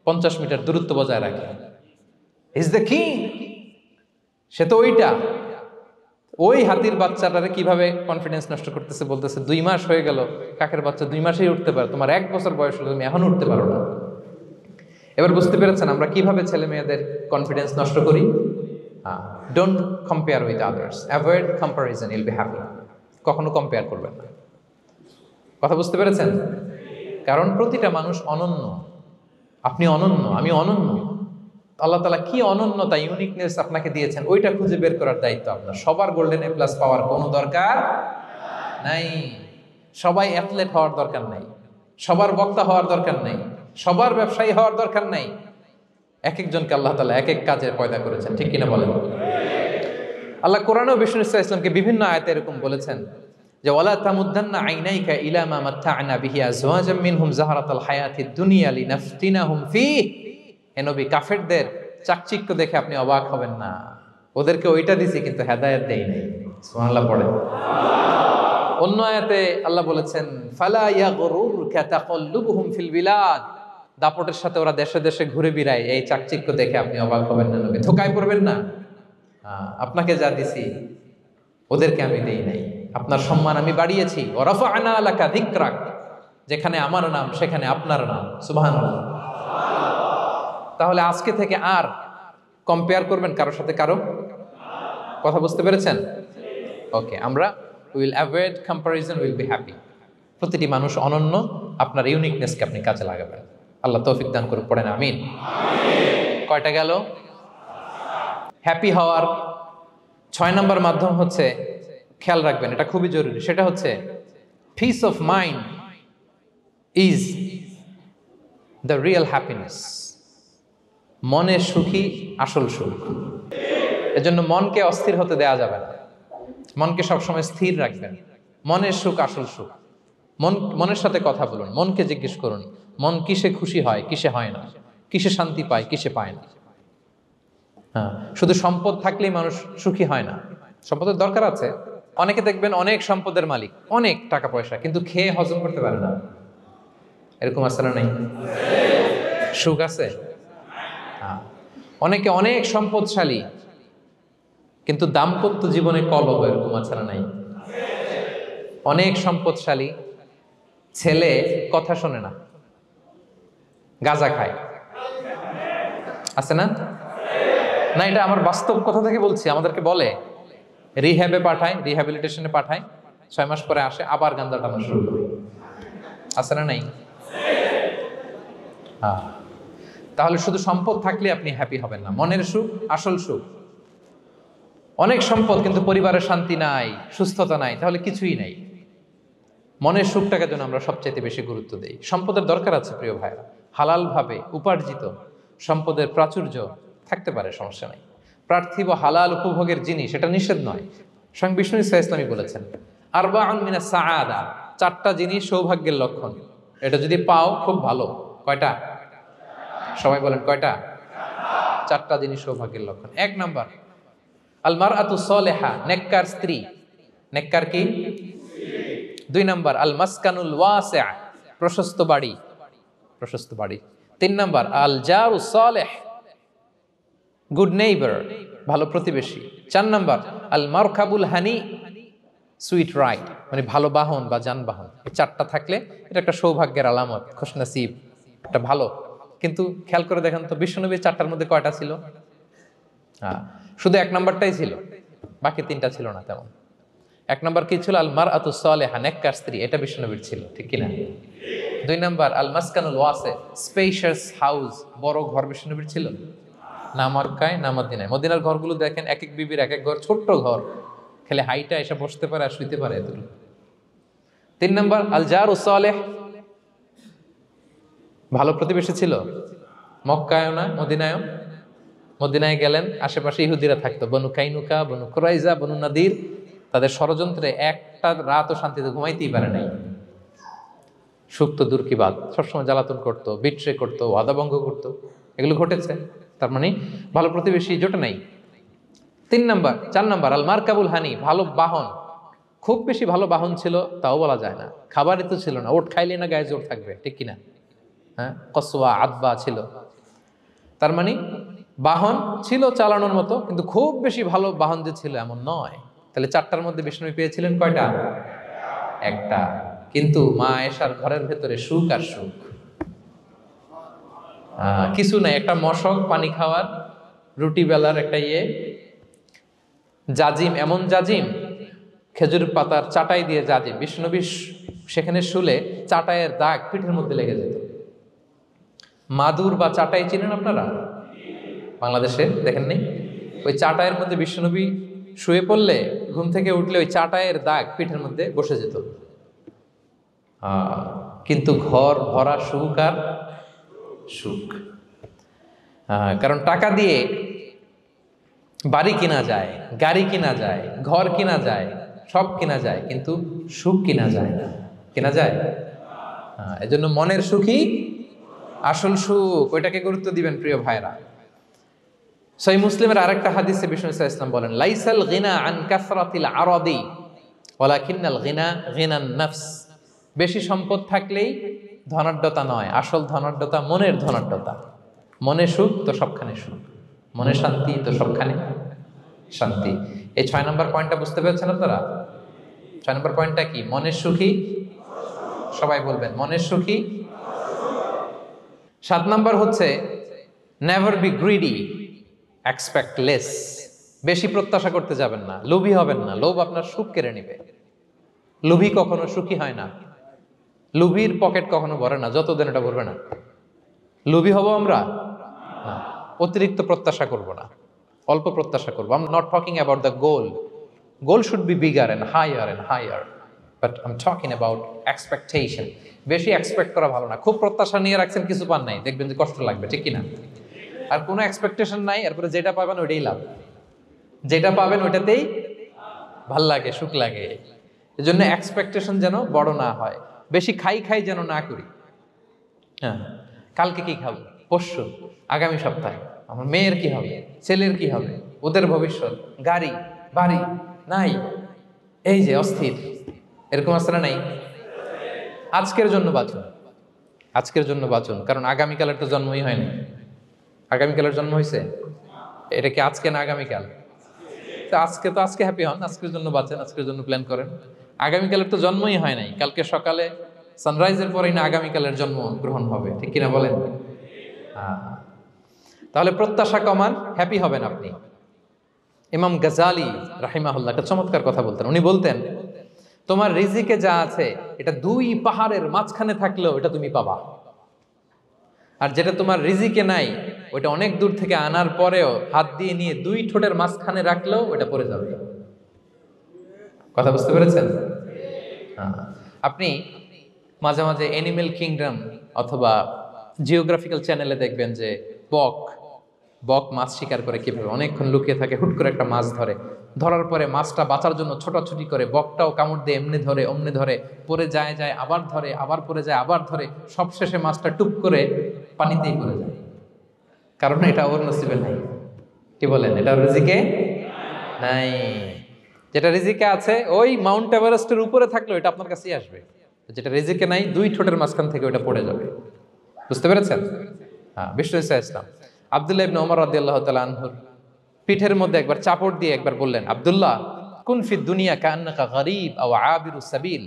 50 মিটার দূরত্ব বজায় রাখে। Is the king. সে তো ওইটা। ওই হাতির বাচ্চাটারে কিভাবে কনফিডেন্স নষ্ট করতেছে, বলতেছে 2 মাস হয়ে গেল, কাকের বাচ্চা 2 মাসেই উঠতে পারে, তোমার 1 বছর বয়স হলো, তুমি এখনো উঠতে পারো না। এবার বুঝতে পেরেছেন আমরা কিভাবে ছেলে মেয়েদের কনফিডেন্স নষ্ট করি? Don't compare with others, avoid comparison, Yule be happy. কখনো কম্পেয়ার করবেন না। কথা বুঝতে পেরেছেন? কারণ প্রতিটা মানুষ অনন্য। আপনি অনন্য, আমি অনন্য। আল্লাহ তাআলা কি অনন্যতা, ইউনিকনেস আপনাকে দিয়েছেন, ওইটা খুঁজে বের করার দায়িত্ব আপনার। সবার গোল্ডেন এ প্লাস পাওয়ার কোনো দরকার নাই, সবাই অ্যাথলেট হওয়ার দরকার নাই, সবার বক্তা হওয়ার দরকার নাই, সবার ব্যবসায়ী হওয়ার দরকার নাই। এক একজনকে আল্লাহ তাআলা এক এক কাজে পয়দা করেছেন, ঠিক কিনা বলেন? আল্লাহ কোরআনেও বিষ্ণু ইসলাম ইসলামকে বিভিন্ন আয়াতে এরকম বলেছেন যে ওয়ালা তামুদ্দান্না আইনাইকা ইলা মা মাত্তা'না বিহি আজওয়াজাম মিনহুম যাহরাতাল হায়াতিদ দুনিয়া লিনাফতিনাহুম ফীহ। হে নবী, কাফেরদের চাকচিক্য দেখে আপনি অবাক হবেন না, ওদেরকে ওইটা দিছি কিন্তু হেদায়েত দেই নাই। সুবহানাল্লাহ পড়ে। অন্য আয়াতে আল্লাহ বলেছেন ফালা ইয়াগরুরকা তাকাল্লুবুহুম ফিল বিলাদ। দাপটের সাথে ওরা দেশে দেশে ঘুরে বেড়ায়, এই চাকচিক্য দেখে আপনি অবাক হবেন না নবী, ধোঁকায় পড়বেন না। আপনাকে যা দিছি ওদেরকে আমি দেই নাই। আপনার সম্মান আমি বাড়িয়েছি। ওয়া রাফা'না লাকা যিকরাক, যেখানে আমার নাম সেখানে আপনার নাম। সুবহানাল্লাহ। তাহলে আজকে থেকে আর কম্পেয়ার করবেন কারোর সাথে কারো? কথা বুঝতে পেরেছেন? ওকে, আমরা will avoid comparison, will be happy. প্রতিটি মানুষ অনন্য, আপনার ইউনিকনেসকে আপনি কাজে লাগাবেন। আল্লাহ তৌফিক দান করুন, পড়েন আমিন। কয়টা গেল? হ্যাপি হওয়ার 6 নম্বর মাধ্যম হচ্ছে, খেয়াল রাখবেন এটা খুবই জরুরি, সেটা হচ্ছে piece of mind is the real happiness. মনের সুখী আসল সুখ। এজন্য মনকে অস্থির হতে দেয়া যাবে না, মনকে সবসময় স্থির রাখবেন। মনের সুখ আসল সুখ। মনের সাথে কথা বলুন, মনকে জিজ্ঞেস করুন মন কিসে খুশি হয়, কিসে হয় না, কিসে শান্তি পায়, কিসে পায় না। হ্যাঁ, শুধু সম্পদ থাকলেই মানুষ সুখী হয় না, সম্পদের দরকার আছে। অনেকে দেখবেন অনেক সম্পদের মালিক, অনেক টাকা পয়সা, কিন্তু খেয়ে হজম করতে পারে না। এরকম আছে না নাই? সুখ আছে? হ্যাঁ। অনেকে অনেক সম্পদশালী, কিন্তু দাম্পত্য জীবনে কলহ, এরকম আছে না নাই? অনেক সম্পদশালী ছেলে কথা শোনে না, গাঁজা খায়, আছে না? না, এটা আমার বাস্তব কথা থেকে বলছি। আমাদেরকে বলে রিহ্যাবে পাঠায়, রিহ্যাবিলিটেশনে পাঠায়, 6 মাস পরে আসে আবার গাঁজা টানা শুরু করে। আছে না নাই? হ্যাঁ। তাহলে শুধু সম্পদ থাকলে আপনি হ্যাপি হবেন না। মনের সুখ আসল সুখ। অনেক সম্পদ কিন্তু পরিবারের শান্তি নাই, সুস্থতা নাই, তাহলে কিছুই নাই। মনের সুখটাকে যেন আমরা সবচাইতে বেশি গুরুত্ব দেই। সম্পদের দরকার আছে প্রিয় ভাইরা, হালালভাবে উপার্জিত সম্পদের প্রাচুর্য থাকতে পারে, সমস্যা নাই। পার্থিব হালাল উপভোগের জিনিস, এটা নিষেধ নয়। স্বয়ং বিষ্ণু ইসা ইসলামী বলেছেন আরবাউন মিনাস সাআদা, 4টা জিনিস সৌভাগ্যের লক্ষণ। এটা যদি পাও খুব ভালো। কয়টা? সবাই বলেন কয়টা? 4টা জিনিস সৌভাগ্যের লক্ষণ। 1 নাম্বার আল মারআতু সালেহা, নেককার স্ত্রী। নেককার কি? 2 নাম্বার আল মাসকানুল ওয়াসিআ, প্রশস্ত বাড়ি, প্রশস্ত বাড়ি। 3 নাম্বার আল জারু সালেহ, গুড নেইবার, ভালো প্রতিবেশী। 4 নাম্বার আল মারকাবুল হানি, সুইট রাইড, মানে ভালো বাহন বা যানবাহন। এই 4টা থাকলে এটা একটা সৌভাগ্যের আলামত, খুশনসিব, এটা ভালো। কিন্তু খেয়াল করে দেখেন তো বিশ্বনবীর 4টার মধ্যে কয়টা ছিল? হ্যাঁ, শুধু 1 নাম্বারটাই ছিল, বাকি 3টা ছিল না তেমন। 1 নাম্বার কি ছিল? আল মারআতু সালেহা, নেককার স্ত্রী, এটা বিশ্বনবীর ছিল, ঠিক কিনা? 2 নাম্বার আল মাসকানুল ওয়াসি, স্পেশাস হাউস, বড় ঘর, বিশ্বনবীর ছিল না মক্কায় না মদিনায়। মদিনার ঘরগুলো দেখেন এক এক বিবির এক এক ঘর, ছোট্ট ঘর, খেলে হাইটা এসে বসতে পারে আর শুইতে পারে এতটুকু। 3 নাম্বার আল জারু সালেহ, ভালো প্রতিবেশী ছিল। মক্কায়ও না মদিনায়ও। মদিনায় গেলেন, আশেপাশে ইহুদিরা থাকতো, বনু কাইনুকা, বনু কুরাইজা, বনু নাদির। তাদের ষড়যন্ত্রে একটা রাতও শান্তিতে ঘুমাইতেই পারে নাই। সুখ তো দূর কি বাদ, সবসময় জ্বালাতন করতো, বিট্রে করতো, ওয়াদাভঙ্গ করতো, এগুলো ঘটেছে। তার মানে ভালো প্রতিবেশী জোটে নাই। 4 নাম্বার আল মারকাবুল হানি, ভালো বাহন। খুব বেশি ভালো বাহন ছিল তাও বলা যায় না, খাবারই তো ছিল না, ওট খাইলে না গায়ে জোর থাকবে, ঠিক কিনা? হ্যাঁ, কসওয়া আদবা ছিল। তার মানে বাহন ছিল চালানোর মতো, কিন্তু খুব বেশি ভালো বাহন যে ছিল এমন নয়। তাহলে 4টার মধ্যে বিষ্ণু পেয়েছিলেন কয়টা? 1টা। কিন্তু মা আয়েশার ঘরের ভেতরে সুখ আর সুখ, কিছু নাই। একটা মশক, পানি খাওয়ার, রুটি বেলার একটা জাজিম, এমন জাজিম, খেজুর পাতার চাটাই দিয়ে জাজিম। বিষ্ণুনবী সেখানে শুলে চাটাইয়ের দাগ পিঠের মধ্যে লেগে যেত। মাদুর বা চাটাই চিনেন আপনারা? বাংলাদেশে দেখেন নেই? ওই চাটাইয়ের মধ্যে বিশ্বনবী শুয়ে পড়লে, ঘুম থেকে উঠলে ওই চাটাইয়ের দাগ পিঠের মধ্যে বসে যেত। কিন্তু ঘর ভরা সুখ আর সুখ। কারণ টাকা দিয়ে বাড়ি কিনা যায়, গাড়ি কিনা যায়, ঘর কিনা যায়, সব কিনা যায়, কিন্তু সুখ কিনা যায় না। কিনা যায়? এজন্য মনের সুখই আসল সুখ, ওইটাকে গুরুত্ব দিবেন প্রিয় ভাইরা। সহিহ মুসলিমের আরেকটা হাদিসে বিষ্ণু ইসলাম বলেন লাইসাল গিনা আন কাসরাতিল আরাদি ওয়ালাকিন্নাল গিনা গিনান নফস। বেশি সম্পদ থাকলেই ধনাঢ্যতা নয়, আসল ধনাঢ্যতা মনের ধনাঢ্যতা। মনে সুখ তো সবখানে সুখ, মনে শান্তি তো সবখানে শান্তি। এই 6 নম্বর পয়েন্টটা বুঝতে পেরেছেন আপনারা? 6 নম্বর পয়েন্টটা কি? মনের সুখী, সবাই বলবেন মনের সুখী। 7 নম্বর হচ্ছে never be greedy, expect less, বেশি প্রত্যাশা করতে যাবেন না, লোভী হবেন না, লোভ আপনার সুখ কেড়ে নেবে। লোভী কখনো সুখী হয় না, লোভীর পকেট কখনো ভরে না যতদিন এটা ভরবে না। লোভী হব আমরা না, অতিরিক্ত প্রত্যাশা করব না, অল্প প্রত্যাশা করবো। I am not talking about the goal, goal should be bigger and higher, but I am talking about expectation. বেশি এক্সপেক্ট করা ভালো না। খুব প্রত্যাশা নিয়ে রাখছেন, কিছু পান নাই, দেখবেন যে কষ্ট লাগবে, ঠিক কিনা? আর কোনো এক্সপেকটেশন নাই, এরপরে যেটা পাবেন ওইটাই লাভ, যেটা পাবেন ওইটাতেই ভাল লাগে, সুখ লাগে। এই জন্য এক্সপেকটেশন যেন বড় না হয়, বেশি খাই যেন না করি। হ্যাঁ, কালকে কি খাবো, পরশু, আগামী সপ্তাহে আমার মেয়ের কি হবে, ছেলের কি হবে, ওদের ভবিষ্যৎ, গাড়ি বাড়ি নাই, এই যে অস্থির, এরকম আছে না নাই? আজকের জন্য বাঁচুন, আজকের জন্য বাঁচুন, কারণ আগামীকালের তো জন্মই হয়নি। আগামীকালের জন্ম হয়েছে, এটা কি আজকে না আগামীকাল? তো আজকে হ্যাপি হন, আজকের জন্য বাঁচেন, আজকের জন্য প্ল্যান করেন। আগামীকালের তো জন্মই হয় নাই, কালকে সকালে সানরাইজের পরেই না আগামীকালের জন্ম গ্রহণ হবে, ঠিক কিনা বলেন? তাহলে প্রত্যাশা কমান, হ্যাপি হবেন আপনি। ইমাম গাজালি রাহিমাহুল্লাহ একটা চমৎকার কথা বলতেন। উনি বলতেন, তোমার রিজিকে যা আছে এটা 2 পাহাড়ের মাঝখানে থাকলেও এটা তুমি পাবা, আর যেটা তোমার রিজিকে নাই ওটা অনেক দূর থেকে আনার পরেও হাত দিয়ে নিয়ে 2 ঠোঁটের মাঝখানে রাখলেও ওটা পড়ে যাবে। কথা বুঝতে পেরেছেন? আপনি মাঝে মাঝে অ্যানিমেল কিংডম অথবা জিওগ্রাফিক্যাল চ্যানেলে দেখবেন যে বক মাছ শিকার করে কিভাবে অনেকক্ষণ লুকিয়ে থাকে, হুট করে একটা মাছ ধরে, ধরার পরে মাছটা বাঁচার জন্য ছোটাছুটি করে, বকটাও কামড় দিয়ে এমনি ধরে অমনি ধরে, পরে যায় আবার ধরে, আবার পরে যায় আবার ধরে, সবশেষে মাছটা টুপ করে পানিতেই পড়ে যায়, কারণ এটা ওর নসিবে নাই। কি বলেন? এটা রিজিকে নাই। যেটা রিজিকে আছে ওই মাউন্ট এভারেস্টের উপরে থাকলেও এটা আপনার কাছেই আসবে, যেটা রিজিকে নাই 2 ঠোঁটের মাঝখান থেকে ওটা পড়ে যাবে। বুঝতে পেরেছেন? হ্যাঁ, বিষ্ণু ইসলাম আব্দুল্লাহ ইবনে ওমর রাদিয়াল্লাহু তাআলা আনহুর পিঠের মধ্যে একবার চাপড় দিয়ে একবার বললেন, আব্দুল্লাহ কুন ফি দুনিয়া কান্নাকা গরীব আও আবিরু সাবিল,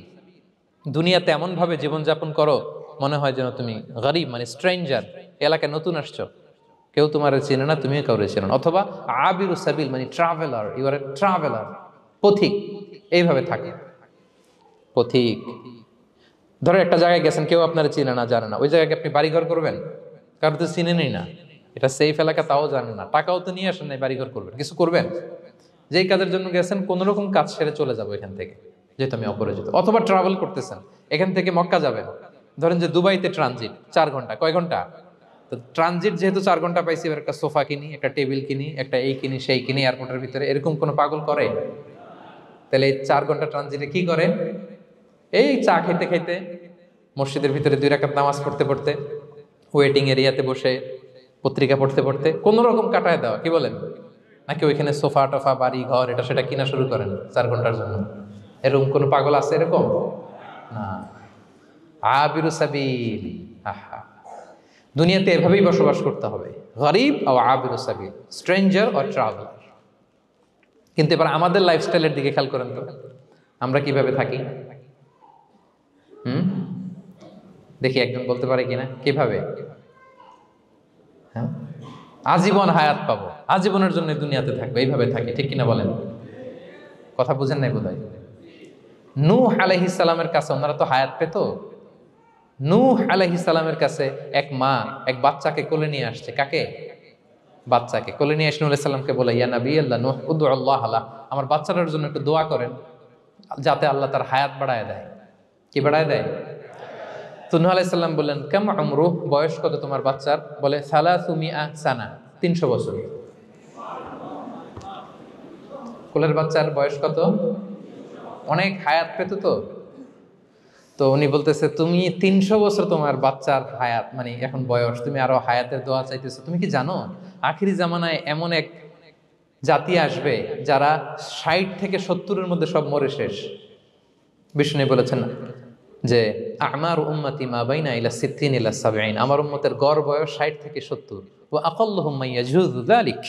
দুনিয়াতে এমন ভাবে জীবনযাপন করো মনে হয় যেন তুমি গরীব মানে স্ট্রেঞ্জার, এলাকায় নতুন আসছো, কেউ তোমার চেনে না, তুমিও কাউরে চেনো না, অথবা আবিরু সাবিল মানে traveller, you are a traveller, পথিক, এইভাবে থাকে। পথিক, ধরো একটা জায়গায় গেছেন, কেউ আপনারা চিনে না, জানে না, ওই জায়গায় আপনি বাড়িঘর করবেন? কারো তো চিনেনই না, এটা সেফ এলাকা তাও জানেন না, টাকাও তো নিয়ে আসেন নাই, বাড়িঘর করবেন, কিছু করবেন? যেই কাজের জন্য গেছেন কোন রকম কাজ সেরে চলে যাবো এখান থেকে, যেহেতু আমি অপরিচিত। অথবা ট্রাভেল করতেছেন, এখান থেকে মক্কা যাবেন, ধরেন যে দুবাইতে ট্রানজিট 4 ঘন্টা, কয় ঘন্টা? তো ট্রানজিট যেহেতু 4 ঘন্টা পাইছি, এবার একটা সোফা কিনি, একটা টেবিল কিনি, একটা এই কিনি সেই কিনি এয়ারপোর্টের ভিতরে, এরকম কোনো পাগল করে? তাহলে এই 4 ঘন্টা ট্রানজিটে কি করে? এই চা খাইতে খাইতে, মসজিদের ভিতরে 2 রাকাত নামাজ পড়তে পড়তে, ওয়েটিং এরিয়াতে বসে পত্রিকা পড়তে পড়তে কোনো রকম কাটায় দেওয়া, কি বলেন? নাকি ওইখানে সোফা টোফা বাড়ি ঘর এটা সেটা কিনা শুরু করেন 4 ঘন্টার জন্য? এরকম কোনো পাগল আছে এরকম? না। আবিরু সাবিল, আহা, দুনিয়াতে এভাবেই বসবাস করতে হবে, গরিব ও আবিরু সাবিল, স্ট্রেঞ্জার ও ট্রাভেলার। কিন্তু এবার আমাদের লাইফস্টাইলের দিকে খেয়াল করেন তো, আমরা কিভাবে থাকি? দেখি একজন বলতে পারে কিনা কিভাবে? হ্যাঁ, আজীবন হায়াত পাবো, আজীবনের জন্য দুনিয়াতে থাকবে, এইভাবে থাকি, ঠিক কিনা বলেন? কথা বুঝেন নাই বোধহয়। নূহ আলাইহিস সালামের কাছে ওনারা তো হায়াত পেত। নূহ আলাইহিস সালামের কাছে এক মা এক বাচ্চাকে কোলে নিয়ে আসছে। কাকে? বাচ্চাকে কোলে নিয়ে এসে নূহ আলাইহিস সালামকে বলে, ইয়া নবী আল্লাহ নূহ উদউ আল্লাহ আলা, আমার বাচ্চাটার জন্য একটু দোয়া করেন যাতে আল্লাহ তার হায়াত বাড়ায় দেয়। কি বাড়ায় দেয়? তো নূহ আলাইহিস সালাম বললেন, কাম উমরুহ, বয়স কত তোমার বাচ্চার? বলে 300 সানা, 300 বছর। কোলের বাচ্চার বয়স কত? অনেক হায়াত পেত তো। তো উনি বলতেছে, তুমি 300 বছর তোমার বাচ্চার হায়াত মানে এখন বয়স, তুমি আরো হায়াতের দোয়া চাইতেছো। তুমি কি জানো আখিরি জামানায় এমন এক জাতি আসবে যারা 60 থেকে 70-এর মধ্যে সব মরে শেষ। বিষ্ণু বলেছেন যে আমার উম্মতি মা বাইনা ইলা 60 ইলা 70, আমার উম্মতের গড় বয়স 60 থেকে 70। ওয়া আকাল্লুহুম মাইয়াজুযু যালিক,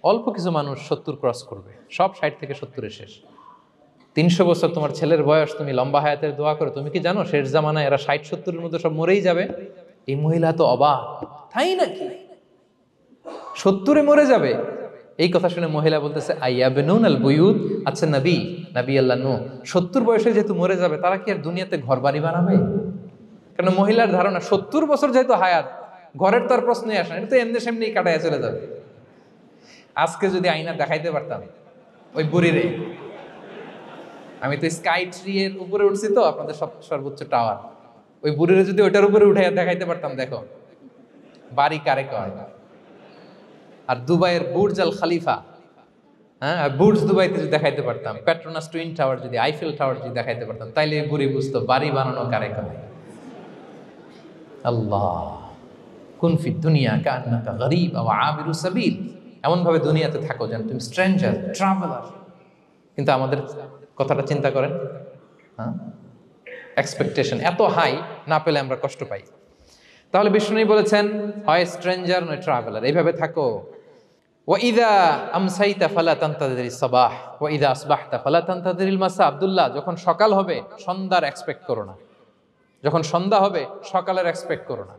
অল্প কিছু মানুষ 70 ক্রস করবে, সব 60 থেকে 70-এ শেষ। 300 বছর তোমার ছেলের বয়স, তুমি লম্বা হায়াতের দোয়া করো, তুমি কি জানো শেষ জামানায় এরা 60-70-এর মধ্যে সব মরেই যাবে? এই মহিলা তো অবাক, তাই নাকি 70-এ মরে যাবে? এই কথা শুনে মহিলা বলতেছে আইয়াবনুন আল বুয়ুত, আচ্ছা নবী আল্লাহ নূহ 70 বয়সে যেহেতু মরে যাবে, তারা কি আর দুনিয়াতে ঘর বাড়ি বানাবে? কারণ মহিলার ধারণা 70 বছর যেহেতু হায়াত, ঘরের তো আর প্রশ্নই আসে না, এটা তো এমনি সেমনি কাটাইয়া চলে যাবে। আজকে যদি আয়না দেখাইতে পারতাম ওই বুড়িরে, আমি তো স্কাই ট্রি এর উপরে উঠছি, তো আপনাদের সর্বোচ্চ টাওয়ার, ওই বুড়িরে যদি ওইটার উপরে উঠে দেখাইতে পারতাম, দেখো বাড়ি কারে কয়। আর দুবাইয়ের বুর্জ আল খালিফা, হ্যাঁ, বুর্জ দুবাইতে যদি দেখাইতে পারতাম, পেট্রোনাস টুইন টাওয়ার যদি, আইফেল টাওয়ার যদি দেখাইতে পারতাম, তাইলে বুড়ি বুঝতো বাড়ি বানানো কারে কয়। আল্লাহ, কুন ফি দুনিয়া কান্নাকা গরীব আও আবিরু সাবিল, এমন ভাবে দুনিয়াতে থাকো যেন তুমি স্ট্রেঞ্জার, ট্রাভেলার। কিন্তু আমাদের কথাটা চিন্তা করেন, হ্যাঁ, এক্সপেকটেশন এত হাই, না পেলে আমরা কষ্ট পাই। তাহলে বিষ্ণু বলেছেন হয় স্ট্রেঞ্জার নয় ট্রাভেলার, এইভাবে থাকো। ওয়াইদা আমসাইতা ফালা তানতাযিরিস সাবাহ ওয়াইদা আসবাহতা ফালা তানতাযিরিল মাসা। আব্দুল্লাহ, যখন সকাল হবে সন্ধ্যার এক্সপেক্ট করো না, যখন সন্ধ্যা হবে সকালের এক্সপেক্ট করো না।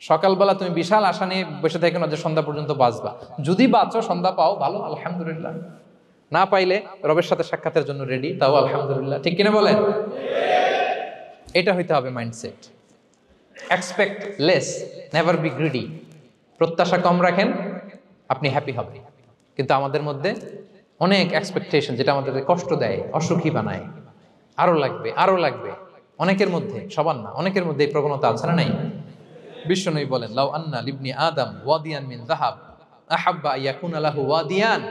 সকালবেলা তুমি বিশাল আশা নিয়ে বসে থাকো না যে সন্ধ্যা পর্যন্ত বাঁচবা। যদি বাঁচো, সন্ধ্যা পাও, ভালো, আলহামদুলিল্লাহ। না পাইলে রবের সাথে সাক্ষাতের জন্য রেডি, তাও আলহামদুলিল্লাহ। ঠিক কিনা বলেন? এটা হইতে হবে mindset. Expect less, never be greedy. প্রত্যাশা কম রাখেন, আপনি হ্যাপি হবেন। কিন্তু আমাদের মধ্যে অনেক এক্সপেকটেশন, যেটা আমাদের কষ্ট দেয়, অসুখী বানায়। আরো লাগবে, আরো লাগবে। অনেকের মধ্যে, সবার না, অনেকের মধ্যে এই প্রবণতা আছে না? নাই? বিশ্বনবী বলেন, লাউ আন্না লিবনি আদম ওয়াদিয়ান মিন যাহাব আহাব্বা আইয়াকুনা লাহু ওয়াদিয়ান।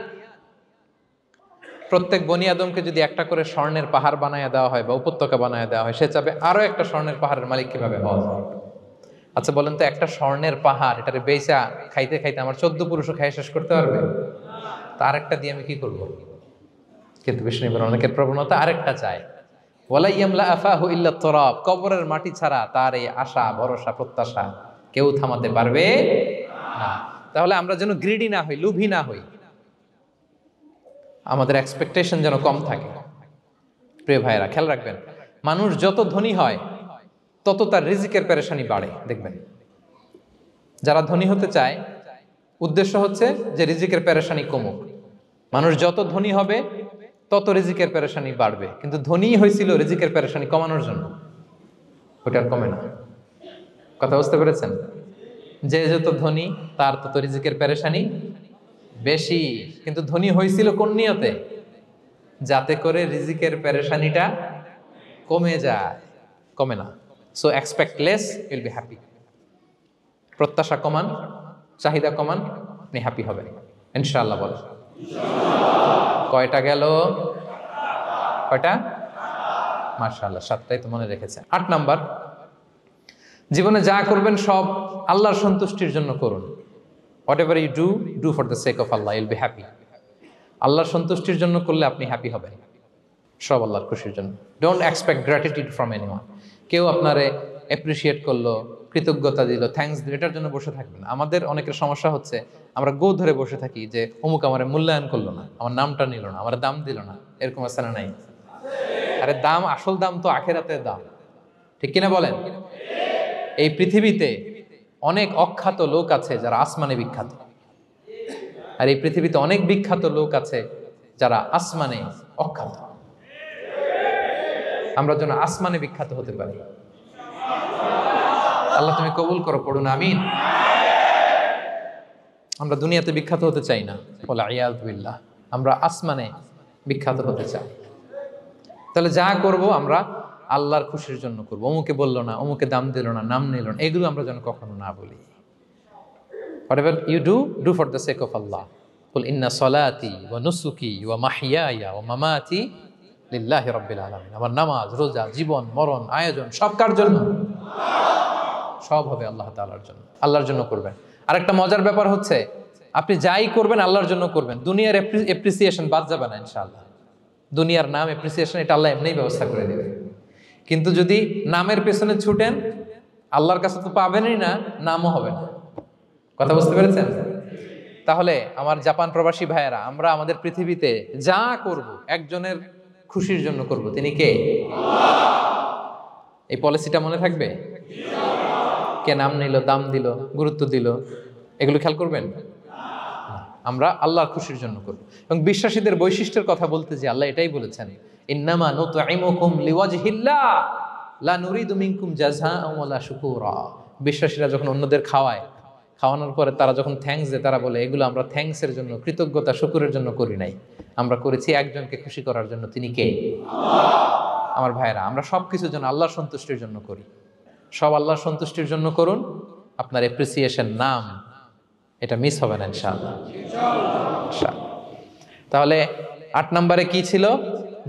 প্রত্যেক বনি আদমকে যদি একটা করে স্বর্ণের পাহাড় বানায় দেওয়া হয় বা উপত্যকা বানায় দেওয়া হয়, সে চাবে আরো একটা স্বর্ণের পাহাড়ের মালিক কিভাবে হওয়া যায়। আচ্ছা বলেন তো, একটা স্বর্ণের পাহাড়, এটারে বেচা খাইতে খাইতে আমার 14 পুরুষও খাই শেষ করতে পারবে? তার একটা দিয়ে আমি কি করব? কিন্তু বিষ্ণু বলেন, অনেকের প্রবণতা আরেকটা চায়। ওয়ালা ইয়ামলা আফাহু ইল্লা তুরাব, কবরের মাটি ছাড়া তার এই আশা, ভরসা, প্রত্যাশা কেউ থামাতে পারবে না। তাহলে আমরা যেন গ্রিডি না হই, লোভী না হই, আমাদের এক্সপেকটেশন যেন কম থাকে। প্রিয় ভাইরা, খেয়াল রাখবেন, মানুষ যত ধনী হয় তত তার রিজিকের পেরেশানি বাড়ে। দেখবেন, যারা ধনী হতে চায় উদ্দেশ্য হচ্ছে যে রিজিকের পেরেশানি কমুক। মানুষ যত ধনী হবে তত রিজিকের পেরেশানি বাড়বে। কিন্তু ধনী হয়েছিল রিজিকের পেরেশানি কমানোর জন্য, ওটা আর কমে না। কথা বুঝতে পেরেছেন? যে যত ধনী তার তত রিজিকের পেরেশানি বেশি। কিন্তু ধনী হয়েছিল কোন নিয়তে? যাতে করে রিজিকের পেরেশানিটা কমে যায়, কমে না। So expect less, Yule be happy. প্রত্যাশা কমান, চাহিদা কমান, আপনি হ্যাপি হবেন ইনশাআল্লাহ। বলে কয়টা গেল? কয়টা? মাশাআল্লাহ, 7টাই তো মনে রেখেছেন। 8 নাম্বার, জীবনে যা করবেন সব আল্লাহর সন্তুষ্টির জন্য করুন। Whatever you do, do for the sake of Allah, you'll be happy. আল্লাহর সন্তুষ্টির জন্য করলে আপনি হ্যাপি হবেন, সব আল্লাহর খুশির জন্য। Don't expect gratitude from anyone. কেউ আপনারে অ্যাপ্রিশিয়েট করলো, কৃতজ্ঞতা দিল, থ্যাঙ্কস দিল, এটার জন্য বসে থাকবেন। আমাদের অনেকের সমস্যা হচ্ছে, আমরা গো ধরে বসে থাকি যে অমুক আমার মূল্যায়ন করলো না, আমার নামটা নিল না, আমার দাম দিল না। এরকম আছে না? নাই? আরে দাম, আসল দাম তো আখিরাতের দাম। ঠিক কিনা বলেন? এই পৃথিবীতে অনেক অখ্যাত লোক আছে যারা আসমানে বিখ্যাত, আর এই পৃথিবীতে অনেক বিখ্যাত লোক আছে যারা আসমানে অখ্যাত। আমরা যেন আসমানে বিখ্যাত হতে পারি। আল্লাহ তুমি কবুল করো, পড়ুন আমিন। আমরা দুনিয়াতে বিখ্যাত হতে চাই না, বলে আয়াযু বিল্লাহ, আমরা আসমানে বিখ্যাত হতে চাই। তাহলে যা করব আমরা আল্লাহর খুশির জন্য করবো। অমুকে বললো না, অমুকে দাম দিল না, নাম নিল না, এগুলো আমরা যেন কখনো না বলি। Whatever you do, do for the sake of Allah. Qul inna salati wa nusuki wa mahyaya wa mamati lillahi rabbil alamin. আমার নামাজ, রোজা, জীবন, মরণ, আয়োজন সব কার জন্য? সব হবে আল্লাহ তাআলার জন্য, আল্লাহর জন্য করবেন। আরেকটা মজার ব্যাপার হচ্ছে, আপনি যাই করবেন আল্লাহর জন্য করবেন। দুনিয়ার এপ্রিসিয়েশন বাদ যাবে না ইনশাআল্লাহ। দুনিয়ার নাম, এপ্রিসিয়েশন, এটা আল্লাহ এমনিই ব্যবস্থা করে দেবে। কিন্তু যদি নামের পেছনে ছুটেন, আল্লাহর কাছে তো পাবেনই না, নামও হবে না। কথা বুঝতে পেরেছেন? তাহলে আমার জাপান প্রবাসী ভাইয়েরা, আমরা আমাদের পৃথিবীতে যা করব একজনের খুশির জন্য করব। তিনি কে? এই পলিসিটা মনে থাকবে? কে নাম নিল, দাম দিল, গুরুত্ব দিল, এগুলো খেয়াল করবেন। আমরা আল্লাহর খুশির জন্য করব। এবং বিশ্বাসীদের বৈশিষ্ট্যের কথা বলতে যে আল্লাহ এটাই বলেছেন, ইন্নামা নুতঈমুকুম লিওয়াজহিল্লাহ লা নুরিদু মিনকুম জাযাআন ওয়ালা শুকুরা। বিশ্বাসীরা যখন অন্যদের খাওয়ানোর পরে তারা যখন থ্যাঙ্কস দেয়, তারা বলে এগুলো আমরা থ্যাঙ্কসের জন্য, কৃতজ্ঞতা শুকুরের জন্য করি নাই, আমরা করেছি একজনকে খুশি করার জন্য। তিনি কে? আমার ভাইরা, আমরা সব কিছুর জন্য আল্লাহর সন্তুষ্টির জন্য করি। সব আল্লাহর সন্তুষ্টির জন্য করুন, আপনার অ্যাপ্রিসিয়েশন নাম এটা মিস হবে না ইনশাআল্লাহ। তাহলে 8 নম্বরে কি ছিল?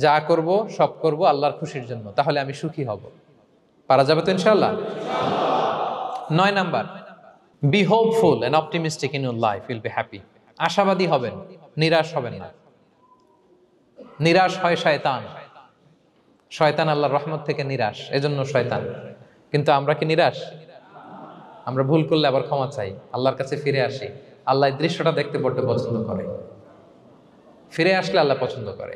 যা করব সব করব আল্লাহর খুশির জন্য, তাহলে আমি সুখী হব। পারা যাবে তো ইনশাআল্লাহ? 9 number, be hopeful and optimistic in your life, will be happy. আশাবাদী হবেন, নিরাশ হবেন না। নিরাশ হয় শয়তান। শয়তান আল্লাহর রহমত থেকে নিরাশ, এজন্য শয়তান। কিন্তু আমরা কি নিরাশ? আমরা ভুল করলে আবার ক্ষমা চাই, আল্লাহর কাছে ফিরে আসি। আল্লাহ এই দৃশ্যটা দেখতে বড্ড পছন্দ করে, ফিরে আসলে আল্লাহ পছন্দ করে।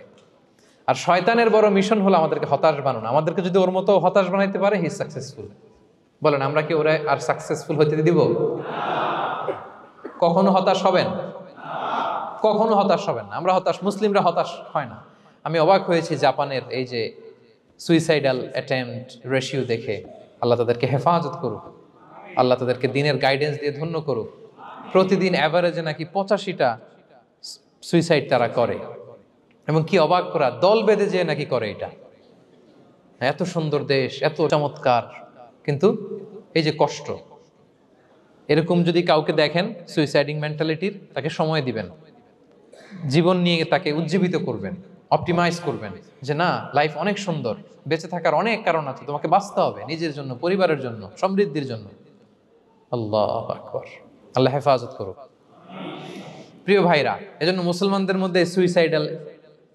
আর শয়তানের বড় মিশন হলো আমাদেরকে হতাশ বানানো। আমাদেরকে যদি ওর মতো হতাশ বানাইতে পারে, হি সাকসেসফুল। বলেন, আমরা কি ওরা আর সাকসেসফুল হতে দিব? কখনো হতাশ হবেন? কখনো হতাশ হবেন না। আমরা হতাশ, মুসলিমরা হতাশ হয় না। আমি অবাক হয়েছি জাপানের এই যে সুইসাইডাল অ্যাটেম্পট রেশিও দেখে। আল্লাহ তাদেরকে হেফাজত করুক, আল্লাহ তাদেরকে দিনের গাইডেন্স দিয়ে ধন্য করুক। প্রতিদিন অ্যাভারেজে নাকি 85টা সুইসাইড তারা করে, এবং কি অবাক করা, দল বেঁধে যেয়ে নাকি করে এটা। এত সুন্দর দেশ, এত চমৎকার, কিন্তু এই যে কষ্ট। এরকম যদি কাউকে দেখেন সুইসাইডিং মেন্টালিটির, তাকে সময় দিবেন, জীবন নিয়ে তাকে উজ্জীবিত করবেন, অপটিমাইজ করবেন যে না, লাইফ অনেক সুন্দর, বেঁচে থাকার অনেক কারণ আছে, তোমাকে বাঁচতে হবে নিজের জন্য, পরিবারের জন্য, সমৃদ্ধির জন্য। আল্লাহু আকবার। আল্লাহ হেফাজত করুক। প্রিয় ভাইরা, এজন্য মুসলমানদের মধ্যে সুইসাইডাল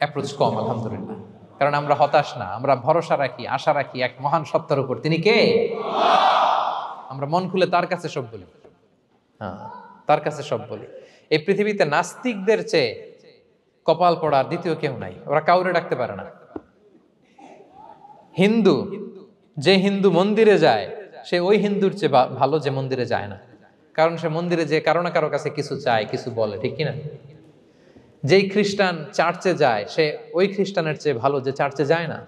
অ্যাপ্রোচ কম, আলহামদুলিল্লাহ। কারণ আমরা হতাশ না, আমরা ভরসা রাখি, আশা রাখি এক মহান সত্তার উপর। তিনি কে? আমরা মন খুলে তার কাছে সব বলি। হ্যাঁ, তার কাছে সব বলি। এই পৃথিবীতে নাস্তিকদের চেয়ে কপাল পড়ার দ্বিতীয় কেউ নাই। ওরা কাউরে ডাকতে পারে না। হিন্দু, যে হিন্দু মন্দিরে যায়, সে ওই হিন্দুর চেয়ে ভালো যে মন্দিরে যায় না। কারণ সে মন্দিরে যে কারো না কারো কাছে কিছু চায়, কিছু বলে, ঠিক কিনা? যেই খ্রিস্টান চার্চে যায়, সে ওই খ্রিস্টানের চেয়ে ভালো যে চার্চে যায় না।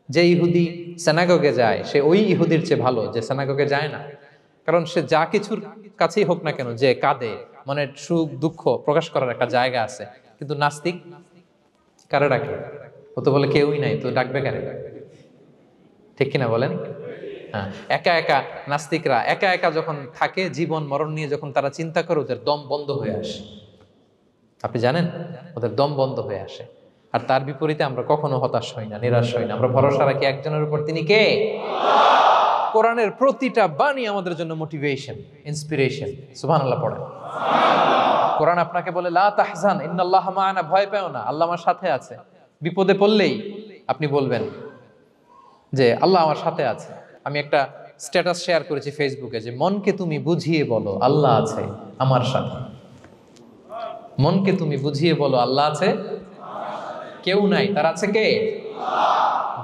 যে ইহুদি সেনাগগে যায়, সে ওই ইহুদির চেয়ে ভালো যে সেনাগগে যায় না। কারণ সে যা কিছুর কাছেই হোক না কেন, যে কাঁদে, মানে সুখ দুঃখ প্রকাশ করার একটা জায়গা আছে। কিন্তু নাস্তিক কারে ডাকে? ও তো বলে কেউই নাই, তো ডাকবে কারে? ঠিক কিনা বলেন? হ্যাঁ, একা একা নাস্তিকরা একা একা যখন থাকে, জীবন মরণ নিয়ে যখন তারা চিন্তা করে, ওদের দম বন্ধ হয়ে আসে। আপনি জানেন, ওদের দম বন্ধ হয়ে আসে। আর তার বিপরীতে আমরা কখনো হতাশ হই না, নিরাশ হই না। আমরা ভরসা রাখি একজনের উপর, তিনি কে? কোরআনের প্রতিটা বাণী আমাদের জন্য মোটিভেশন, ইন্সপিরেশন। সুবহানাল্লাহ পড়েন। কোরআন আপনাকে বলে লা তাহজান ইন্নাল্লাহা মা'ানা, ভয় পেও না, আল্লাহ আমার সাথে আছে। বিপদে পড়লেই আপনি বলবেন যে আল্লাহ আমার সাথে আছে। আমি একটা স্ট্যাটাস শেয়ার করেছি ফেসবুকে যে মনকে তুমি বুঝিয়ে বলো আল্লাহ আছে আমার সাথে। মনকে তুমি বুঝিয়ে বলো আল্লাহ আছে, কেউ নাই, তার আছে কে?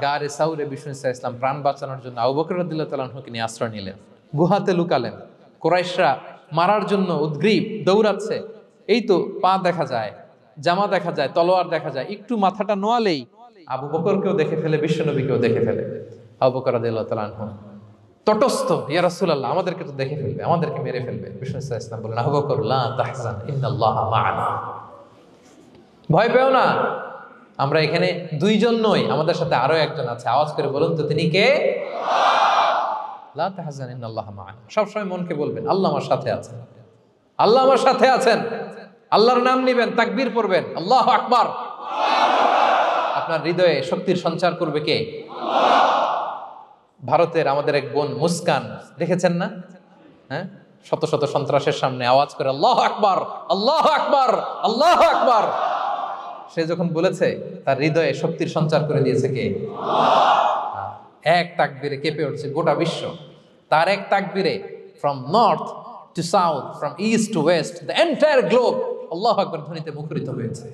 গারে সাউরে বিষ্ণু ইসলাম প্রাণ বাঁচানোর জন্য আবু বকর রাদিয়াল্লাহু তাআলা আনহুকে নিয়ে আশ্রয় নিলেন, গুহাতে লুকালেন। কুরাইশরা মারার জন্য উদ্গ্রীব, দৌড়াচ্ছে। এই তো পা দেখা যায়, জামা দেখা যায়, তলোয়ার দেখা যায়। একটু মাথাটা নোয়ালেই আবু বকরকেও দেখে ফেলে, বিশ্বনবীকেও দেখে ফেলে। আবু বকর রাদিয়াল্লাহু তাআলা আনহু তটস্থ, ইয়া রাসূলুল্লাহ, আমাদেরকে তো দেখে ফেলবে, আমাদেরকে মেরে ফেলবে। বিষ্ণু ইসলাম বললেন, আবু বকর লা তাহজান ইন্নাল্লাহা মা'ানা, ভয় পেও না, আমরা এখানে দুইজন নই, আমাদের সাথে আরো একজন আছে। আওয়াজ করে বলুন তো, তিনি কে? লা তাহজান ইন্নাল্লাহা মা'ানা। সবসময় মনকে বলবেন আল্লাহ আমার সাথে আছেন, আল্লাহ আমার সাথে আছেন। আল্লাহর নাম নিবেন, তাকবীর পড়বেন, আল্লাহু আকবার। আপনার হৃদয়ে শক্তির সঞ্চার করবে কে? ভারতের আমাদের এক বোন মুস্কান, দেখেছেন না? হ্যাঁ, শত শত সন্ত্রাসের সামনে আওয়াজ করে আল্লাহু আকবার, আল্লাহু আকবার, আল্লাহু আকবার। সে যখন বলেছে, তার হৃদয়ে শক্তির সঞ্চার করে দিয়েছে কে? এক তাকবীরে কেঁপে উঠছে গোটা বিশ্ব। তার এক তাকবীরে from north to south, from east to west, the entire globe আল্লাহু আকবার ধ্বনিতে মুখরিত হয়েছে।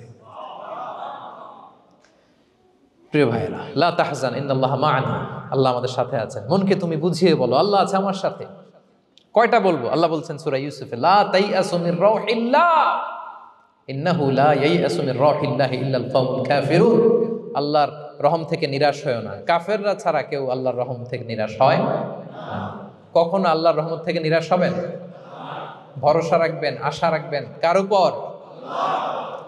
প্রিয় ভাইরা, লা তাহজান ইন্নাল্লাহা মা'ানা, আল্লাহ আমাদের সাথে আছেন। মনকে তুমি বুঝিয়ে বলো আল্লাহ আছে আমার সাথে। কয়টা বলবো? আল্লাহ বলছেন সূরা ইউসুফে, লা তাইয়াসু মির রাউহিল্লাহ, ইন্নাহু লা ইয়াইয়াসু মির রাহিল্লাহি ইল্লাল কওমুল কাফিরুন, আল্লাহর রহম থেকে নিরাশ হয় না, কাফেররা ছাড়া কেউ আল্লাহর রহম থেকে নিরাশ হয় না। কখনো আল্লাহর রহমত থেকে নিরাশ হবেন? ভরসা রাখবেন, আশা রাখবেন কার উপর?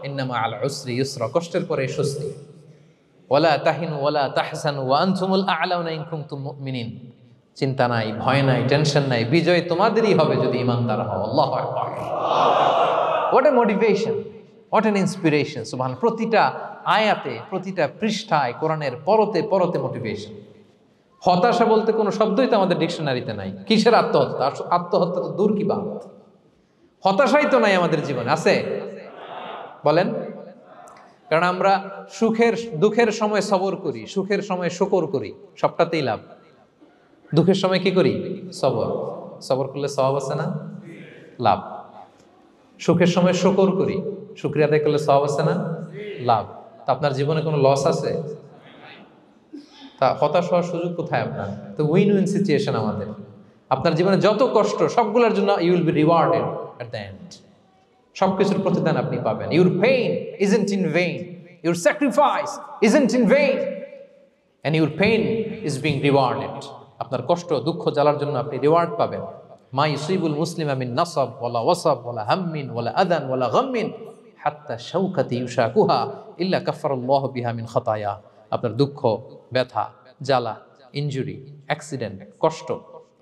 ইন্নামা আল উসরি ইউসরা, কষ্টের পরে স্বস্তি। ওয়ালা তাহিনু ওয়ালা তাহজানু ওয়া আনতুমুল আ'লাউনা ইন কুনতুম মুমিনিন, চিন্তা নাই, ভয় নাই, টেনশন নাই, বিজয় তোমাদেরই হবে যদি ঈমানদার হও। আল্লাহু আকবার। What a motivation, what an inspiration. সুবহান, প্রতিটা আয়াতে, প্রতিটা পৃষ্ঠায়, কোরআনের পরতে পরতে মোটিভেশন। হতাশা বলতে কোনো শব্দই তো আমাদের ডিকশনারিতে নাই। কিসের আত্মহত্যা? আত্মহত্যা তো দূর কি বাত, হতাশাই তো নাই আমাদের জীবনে। আছে? বলেন। কারণ আমরা দুঃখের সময় সবর করি, সুখের সময় শুকর করি, সবটাতেই লাভ। দুঃখের সময় কি করি? সবর। সবর করলে সওয়াব আছে না? লাভ। সুখের সময় শুকর করি, শুকরিয়া আদায় করলে সওয়াব আছে না? লাভ। তা আপনার জীবনে কোনো লস আছে? তা হতাশ হওয়ার সুযোগ কোথায় আপনার? তো উইন উইন সিচুয়েশন আমাদের। আপনার জীবনে যত কষ্ট, সবগুলোর জন্য you will be rewarded at the end. সবকিছুর প্রতিদান আপনি পাবেন। Your pain isn't in vain, your sacrifice isn't in vain, and your pain is being rewarded. আপনার কষ্ট, দুঃখ জ্বালার জন্য আপনি রিওয়ার্ড পাবেন। মা ইউসিবুল মুসলিমা মিন নাসাব ওয়ালা ওয়াসাব ওয়ালা হাম্মিন ওয়ালা আদান ওয়ালা গাম্মিন হাত্তা শাওকাতি ইউশাকুহা ইল্লা কাফফারাল্লাহু বিহা মিন খাতায়া। আপনার দুঃখ, ব্যথা, জ্বালা, ইনজুরি, অ্যাক্সিডেন্ট, কষ্ট,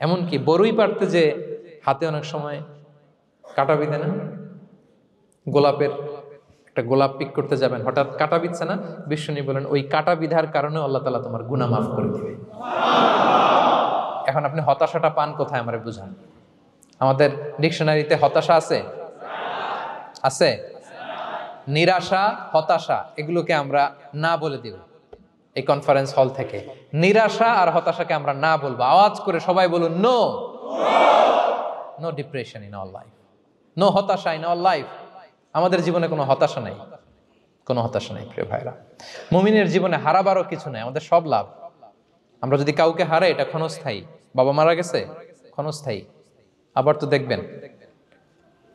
এমনকি বড়ই পারতে যে হাতে অনেক সময় কাটা বিঁধে না, গোলাপের একটা গোলাপ পিক করতে যাবেন, হঠাৎ কাটা বিধছে না, বিশ্বনী বলেন ওই কাটা বিধার কারণে আল্লাহ তাআলা তোমার গুনাহ মাফ করে দিবে। এখন আপনি হতাশাটা পান কোথায় আমারে বুঝান। আমাদের ডিকশনারিতে হতাশা আছে? আছে? নিরাশা, হতাশা এগুলোকে আমরা না বলে দিব এই কনফারেন্স হল থেকে। নিরাশা আর হতাশাকে আমরা না বলবো। আওয়াজ করে সবাই বলুন, no no depression in our life, no হতাশা ইন আওয়ার লাইফ। আমাদের জীবনে কোনো হতাশা নাই, কোনো হতাশা নাই প্রিয় ভাইরা। মুমিনের জীবনে হারাবারও কিছু নাই, আমাদের সব লাভ। আমরা যদি কাউকে হারাই এটা ক্ষণস্থায়ী। বাবা মারা গেছে, ক্ষণস্থায়ী। আবার তো দেখবেন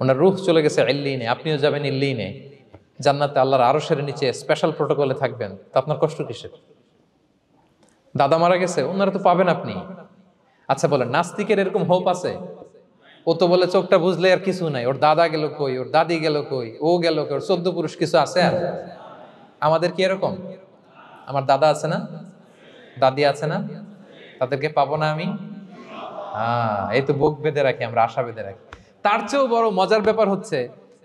ওনার রূহ চলে গেছে ইল্লিনে, আপনিও যাবেন ইল্লিনে, জান্নাতে আল্লাহর আরশের নিচে স্পেশাল প্রোটোকলে থাকবেন। তো আপনার কষ্ট কিসের? দাদা মারা গেছে, ওনারা তো পাবেন আপনি। আচ্ছা বলেন, নাস্তিকের এরকম হোপ আছে? ও তো বলে চোখটা বুঝলে আর কিছু নাই, ওর দাদা গেল কই, ওর দাদি গেল কই, ও গেল কই, ওর 14 পুরুষ কিছু আছে আর? আমাদের কি এরকম? আমার দাদা আছে না, দাদি আছে না, তাদেরকে পাবো না আমি? এই তো বুক বেঁধে রাখি আমরা, আশা বেঁধে রাখি। তার চেয়েও বড় মজার ব্যাপার হচ্ছে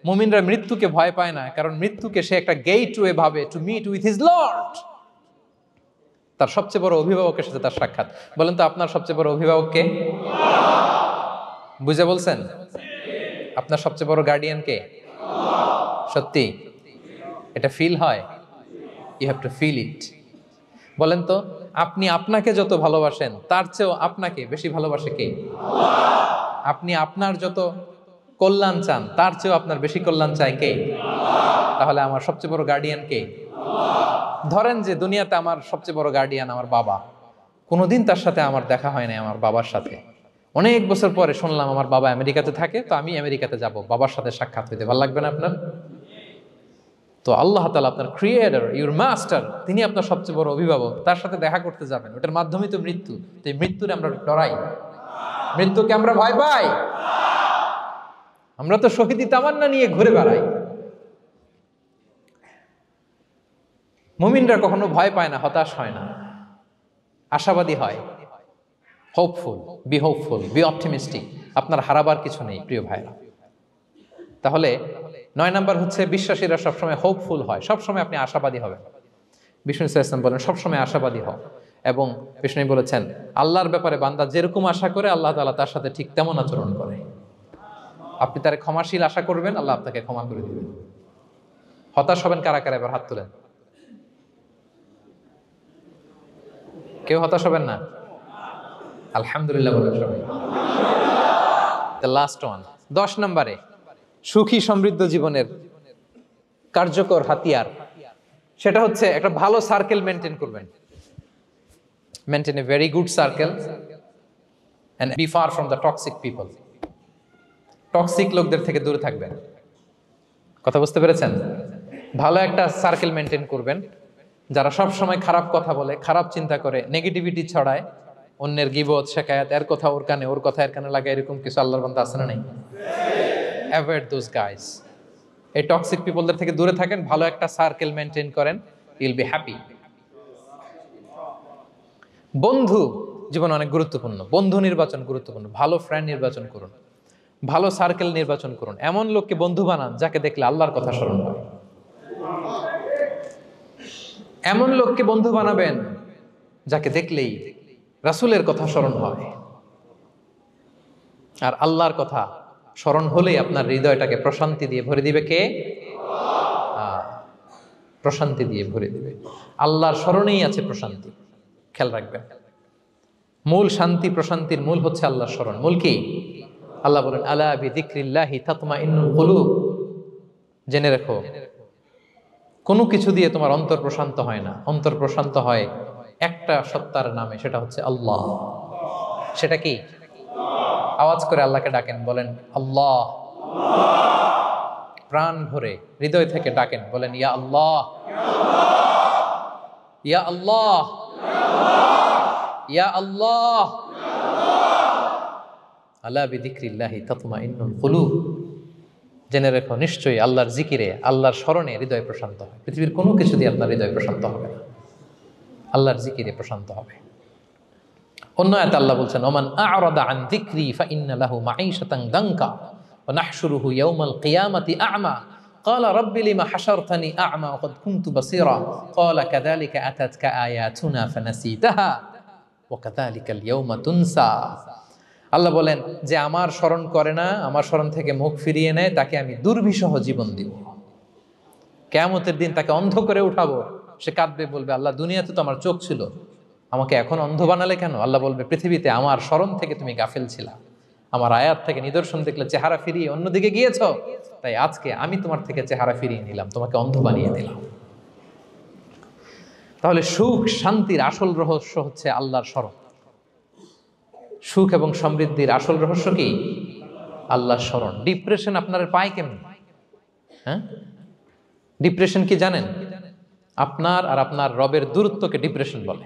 মুমিনরা মৃত্যুকে ভয় পায় না, কারণ মৃত্যুকে সে একটা গেটওয়ে ভাবে to meet with his lord. তার সবচেয়ে বড় অভিভাবকের সাথে তার সাক্ষাৎ। বলেন তো আপনার সবচেয়ে বড় অভিভাবক কে? বুঝে বলছেন? আপনার সবচেয়ে বড় গার্ডিয়ান কে? সত্যি এটা ফিল হয়? You have to feel it. বলেন তো, আপনি আপনাকে যত ভালোবাসেন তার চেয়েও আপনাকে বেশি ভালোবাসে কে? আপনি আপনার যত কল্যাণ চান তার চেয়েও আপনার বেশি কল্যাণ চায় কে? তাহলে আমার সবচেয়ে বড় গার্ডিয়ান কে? ধরেন যে দুনিয়াতে আমার সবচেয়ে বড় গার্ডিয়ান আমার বাবা, কোনোদিন তার সাথে আমার দেখা হয় না, আমার বাবার সাথে অনেক বছর পরে শুনলাম আমার বাবা আমেরিকাতে থাকে, তো আমি আমেরিকাতে যাব বাবার সাথে সাক্ষাৎ হইতে। ভালো লাগবে না আপনার? তো আল্লাহ তাআলা আপনার ক্রিয়েটর, ইউর মাস্টার, তিনি আপনার সবচেয়ে বড় অভিভাবক, তার সাথে দেখা করতে যাবেন, ওটার মাধ্যমেই তো মৃত্যু। তো এই মৃত্যুরে আমরা ডরাই, মৃত্যুকে আমরা ভয় পাই। আমরা তো শহীদি তামান্না নিয়ে ঘুরে বেড়াই। মুমিনরা কখনো ভয় পায় না, হতাশ হয় না, আশাবাদী হয়। Hopeful, B optimistic. আপনার হারাবার কিছু নেই প্রিয় ভাইরা। তাহলে 9 নাম্বার হচ্ছে বিশ্বাসীরা সবসময় হোপফুল হয়, সবসময় আপনি আশাবাদী হবেন। বিষ্ণু ইসলাম বলেন সবসময় আশাবাদী হও, এবং বিষ্ণু বলেছেন আল্লাহর ব্যাপারে বান্দা যেরকম আশা করে আল্লাহ তাআলা তার সাথে ঠিক তেমন আচরণ করে। আপনি তার ক্ষমাশীল আশা করবেন, আল্লাহ আপনাকে ক্ষমা করে দিবেন। হতাশ হবেন কারা কারা? এবার হাত তোলেন। কেউ হতাশ হবেন না? আলহামদুলিল্লাহ বলেন সবাই। দ্য লাস্ট ওয়ান, 10 নম্বরে সুখী সমৃদ্ধ জীবনের কার্যকর হাতিয়ার, সেটা হচ্ছে একটা ভালো সার্কেল মেনটেন করবেন। Maintain a very good circle and be far from the toxic people. Toxic লোকদের থেকে দূরে থাকবেন। কথা বুঝতে পেরেছেন? ভালো একটা সার্কেল মেনটেন করবেন, যারা সব সময় খারাপ কথা বলে, খারাপ চিন্তা করে, নেগেটিভিটি ছড়ায়, অন্যের গীবত শেখায়াত, এর কথা ওর কানে, ওর কথা এর কানে লাগে, এরকম কিছু আল্লাহর বান্দা আছে না নাই? Avoid those guys. এই টক্সিক পিপলদের থেকে দূরে থাকেন, ভালো একটা সার্কেল মেনটেন করেন, ইউল বি হ্যাপি। বন্ধু জীবন অনেক গুরুত্বপূর্ণ, বন্ধু নির্বাচন গুরুত্বপূর্ণ। ভালো ফ্রেন্ড নির্বাচন করুন, ভালো সার্কেল নির্বাচন করুন, এমন লোককে বন্ধু বানান যাকে দেখলে আল্লাহর কথা স্মরণ হয়। এমন লোককে বন্ধু বানাবেন যাকে দেখলেই রাসূলের কথা স্মরণ হয়। আর আল্লাহর কথা স্মরণ হলেই আপনার হৃদয়টাকে প্রশান্তি দিয়ে ভরে দিবে কে? প্রশান্তি দিয়ে ভরে দিবে। আল্লাহর স্মরণেই আছে প্রশান্তি, খেয়াল রাখবেন। মূল শান্তি প্রশান্তির মূল হচ্ছে আল্লাহর স্মরণ। মূল কি? আল্লাহ বলেন আলা বিযিকরিল্লাহি তাতমাইন্নুল কুলুব। জেনে রাখো, কোনো কিছু দিয়ে তোমার অন্তর প্রশান্ত হয় না, অন্তর প্রশান্ত হয় একটা সত্তার নামে, সেটা হচ্ছে আল্লাহ। সেটা কি? আওয়াজ করে আল্লাহকে ডাকেন, বলেন আল্লাহ। প্রাণ ভরে হৃদয় থেকে ডাকেন, বলেন ইয়া আল্লাহ, ইয়া আল্লাহ, ইয়া আল্লাহ। আলা বিযিকরিল্লাহি তাতমাইন্নুল কুলুব। জেনে রেখো, নিশ্চয়ই আল্লাহর জিকিরে, আল্লাহর স্মরণে হৃদয় প্রশান্ত হয়। পৃথিবীর কোনো কিছু দিয়ে আপনার হৃদয় প্রশান্ত হবে না, আল্লাহর জিকিরে প্রশান্ত হবে। অন্য আয়াতে আল্লাহ বলছেন ওমান আ'রাদা আন যিকরি ফাইন্না লাহু মাঈশাতান দানকা ওয়া নাহশুরুহু ইয়াওমাল কিয়ামাতি আ'মা ক্বালা রাব্বি লিমা হাশারতানি আ'মা ওয়া ক্বাদ কুনতু বাসীরা ক্বালা কাযালিকা আতাতকা আয়াতুনা ফানাসিতাহা ওয়া কাযালিকাল ইয়াওমা তুনসা। আল্লাহ বলেন যে আমার স্মরণ করে না, আমার স্মরণ থেকে মুখ ফিরিয়ে নেয়, তাকে আমি দুর্বিষহ জীবন দিব। কিয়ামতের দিন তাকে অন্ধ করে উঠাবো, সে কাঁদবে, বলবে আল্লাহ দুনিয়াতে তো আমার চোখ ছিল, আমাকে এখন অন্ধ বানালে কেন? আল্লাহ বলবে পৃথিবীতে আমার স্মরণ থেকে তুমি গাফেল ছিলা, আমার আয়াত থেকে নিদর্শন দেখলে চেহারা ফিরিয়ে অন্যদিকে গিয়েছ, তাই আজকে আমি তোমার থেকে চেহারা ফিরিয়ে নিলাম, তোমাকে অন্ধ বানিয়ে দিলাম। তাহলে সুখ শান্তির আসল রহস্য হচ্ছে আল্লাহর স্মরণ। সুখ এবং সমৃদ্ধির আসল রহস্য কি? আল্লাহর স্মরণ। ডিপ্রেশন আপনার পায় কেমন? হ্যাঁ, ডিপ্রেশন কি জানেন? আপনার আর আপনার রবের দূরত্বকে ডিপ্রেশন বলে।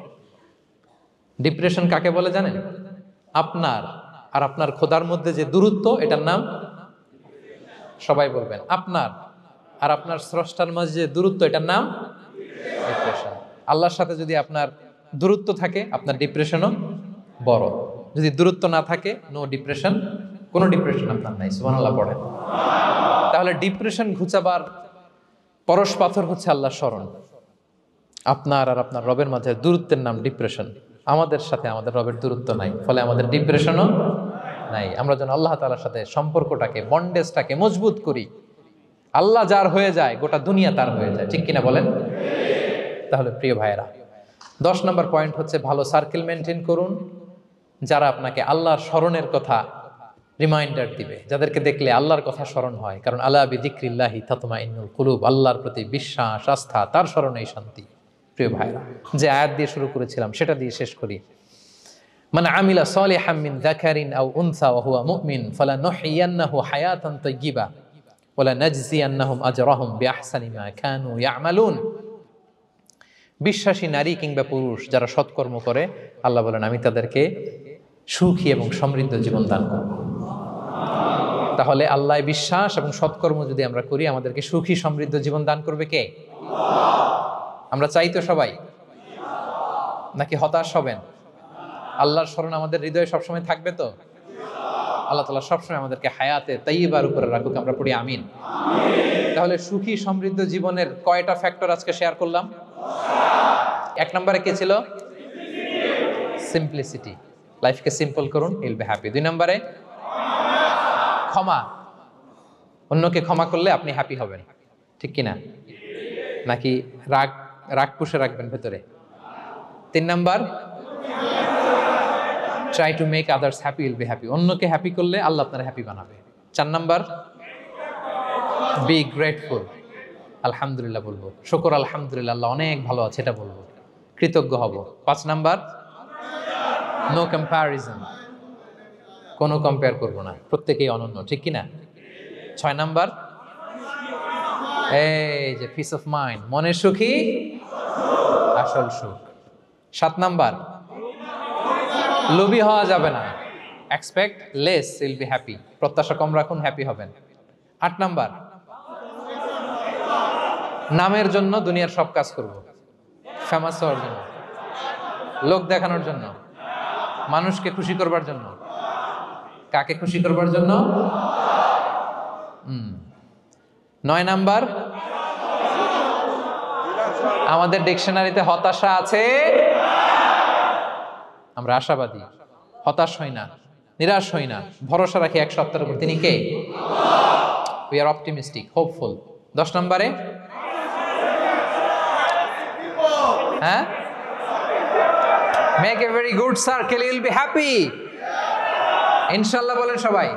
ডিপ্রেশন কাকে বলে জানেন? আপনার আর আপনার খোদার মধ্যে যে দূরত্ব, এটার নাম, সবাই বলবেন, আপনার আর আপনার স্রষ্টার মাঝে যে দূরত্ব, এটার নাম ডিপ্রেশন। আল্লাহর সাথে যদি আপনার দূরত্ব থাকে, আপনার ডিপ্রেশনও বড়। যদি দূরত্ব না থাকে, নো ডিপ্রেশন, কোনো ডিপ্রেশন আপনার নাই। সুবহানাল্লাহ পড়েন। তাহলে ডিপ্রেশন ঘুচাবার পরশ পাথর হচ্ছে আল্লাহর স্মরণ। আপনার আর আপনার রবের মাঝে দূরত্বের নাম ডিপ্রেশন। আমাদের সাথে আমাদের রবের দূরত্ব নাই, ফলে আমাদের ডিপ্রেশনও নাই। আমরা যেন আল্লাহ তাআলার সাথে সম্পর্কটাকে, বন্ডেজটাকে মজবুত করি। আল্লাহ যার হয়ে যায়, গোটা দুনিয়া তার হয়ে যায়। ঠিক কিনা বলেন? তাহলে প্রিয় ভাইয়েরা, 10 নম্বর পয়েন্ট হচ্ছে ভালো সার্কেল মেনটেন করুন, যারা আপনাকে আল্লাহর স্মরণের কথা রিমাইন্ডার দিবে, যাদেরকে দেখলে আল্লাহর কথা স্মরণ হয়। কারণ আলা বিযিকরিল্লাহি তাতমাইন্নুল কুলুব, আল্লাহর প্রতি বিশ্বাস, আস্থা, তার স্মরণেই শান্তি। প্রিয় ভাইরা, যে আয়াত দিয়ে শুরু করেছিলাম সেটা দিয়ে শেষ করি। মান আমিলা সালিহাম মিন যাকারিন আও উনসা ওয়া হুয়া মুমিন ফালানুহইয়ান্নাহু হায়াতান তাইয়্যিবা ওয়া লানাজজিয়ান্নাহুম আজরাহুম বিআহসানি মা কানু ইয়ামালুন। বিশ্বাসী নারী কিংবা পুরুষ যারা সৎকর্ম করে, আল্লাহ বলেন আমি তাদেরকে সুখী এবং সমৃদ্ধ জীবন দান করব। তাহলে আল্লাহ বিশ্বাস এবং সৎকর্ম যদি আমরা করি, আমাদেরকে সুখী সমৃদ্ধ জীবন দান করবে কে? আমরা চাই তো সবাই, নাকি হতাশ হবেন? আল্লাহর স্মরণ আমাদের হৃদয়ে সবসময় থাকবে তো? আল্লাহ তাআলা সবসময় আমাদেরকে হায়াতে তাইয়্যিবার উপরে রাখুক, আমরা পড়ি আমিন। তাহলে সুখী সমৃদ্ধ জীবনের কয়টা ফ্যাক্টর আজকে শেয়ার করলাম? 1 নম্বরে কে ছিল? সিম্পলিসিটি। লাইফকে সিম্পল করুন, ইউল বি হ্যাপি। 2 নম্বরে ক্ষমা। অন্যকে ক্ষমা করলে আপনি হ্যাপি হবেন, ঠিক কিনা? নাকি রাগ পুষে রাখবেন ভেতরে? 3 number, try to make others happy, will be happy. অন্যকে হ্যাপি করলে আল্লাহ আপনার হ্যাপি বানাবে। 4 নাম্বার, বি গ্রেটফুল। আলহামদুলিল্লাহ বলবো, শুকর আলহামদুলিল্লাহ, আল্লাহ অনেক ভালো আছে এটা বলবো, কৃতজ্ঞ হব। 5 নাম্বার, নো কম্প্যারিজন, কোনো কম্পেয়ার করবো না, প্রত্যেকেই অনন্য, ঠিক কিনা? 6 নাম্বার, এই যে পিস অফ মাইন্ড, মনের সুখী আসল সুখ। 7 নাম্বার, লোভী হওয়া যাবে না। Expect less, will be happy. প্রত্যাশা কম রাখুন, হ্যাপি হবেন। 8 নাম্বার, নামের জন্য দুনিয়ার সব কাজ করব, ফেমাস হওয়ার জন্য, লোক দেখানোর জন্য, মানুষকে খুশি করবার জন্য। কাকে খুশি করবার জন্য? 9 নাম্বার, আমাদের ডিকশনারিতে হতাশা আছে, আমরা আশাবাদী, হতাশ হই না, নিরাশ হই না, ভরসা রাখি এক সত্তার উপর। তিনি কে? We are optimistic, hopeful. 10 নম্বরে, হ্যাঁ, make a very good circle, you will be happy. ইনশাআল্লাহ বলেন সবাই।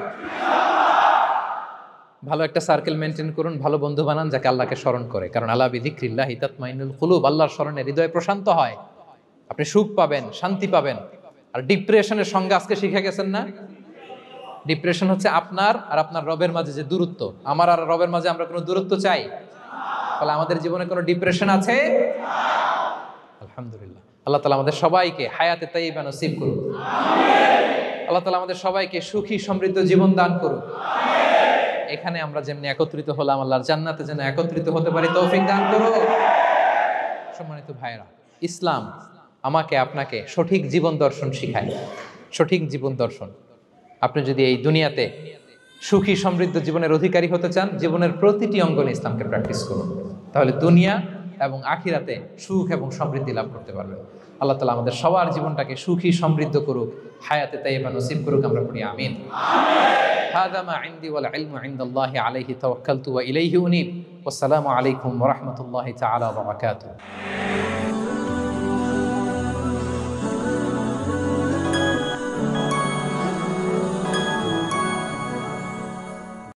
ভালো একটা সার্কেল মেনটেন করুন, ভালো বন্ধু বানান যাকে আল্লাহকে স্মরণ করে, কারণ আলা বিযিকরিল্লাহি তাতমাইন্নুল কুলুব, আল্লাহর স্মরণে হৃদয় প্রশান্ত হয়, আপনি সুখ পাবেন, শান্তি পাবেন। আর ডিপ্রেশনের সঙ্গে আজকে শিখে গেছেন না, ডিপ্রেশন হচ্ছে আপনার আর আপনার রবের মাঝে যে দূরত্ব। আমার আর রবের মাঝে আমরা কোনো দূরত্ব চাই? ফলে আমাদের জীবনে কোনো ডিপ্রেশন আছে? আলহামদুলিল্লাহ। আল্লাহ তাআলা আমাদের সবাইকে হায়াতে তাইয়্যিবা নসিব করুন। আল্লাহ তাআলা আমাদের সবাইকে সুখী সমৃদ্ধ জীবন দান করুন। এখানে আমরা যেমনি একত্রিত হলাম, আল্লাহর জান্নাতে যেন একত্রিত হতে পারি তৌফিক দান করুন। সম্মানিত ভাইরা, ইসলাম আমাকে আপনাকে সঠিক জীবন দর্শন শিখায়। সঠিক জীবন দর্শন। আপনি যদি এই দুনিয়াতে সুখী সমৃদ্ধ জীবনের অধিকারী হতে চান, জীবনের প্রতিটি অঙ্গনে ইসলামকে প্র্যাকটিস করুন, তাহলে দুনিয়া এবং আখিরাতে সুখ এবং সমৃদ্ধি লাভ করতে পারবেন। আল্লাহ তাআলা আমাদের সবার জীবনটাকে সুখী সমৃদ্ধ করুক, হায়াতে তাইয়্যিবা নসিব করুক, আমরা পড়ি আমিন। হাযা মা ইনদি ওয়াল ইলমু ইনদাল্লাহি আলাইহি তাওয়াক্কালতু ওয়া ইলাইহি উনীব। ওয়াসসালামু আলাইকুম ওয়া রাহমাতুল্লাহি তাআলা ওয়া বারাকাতুহু।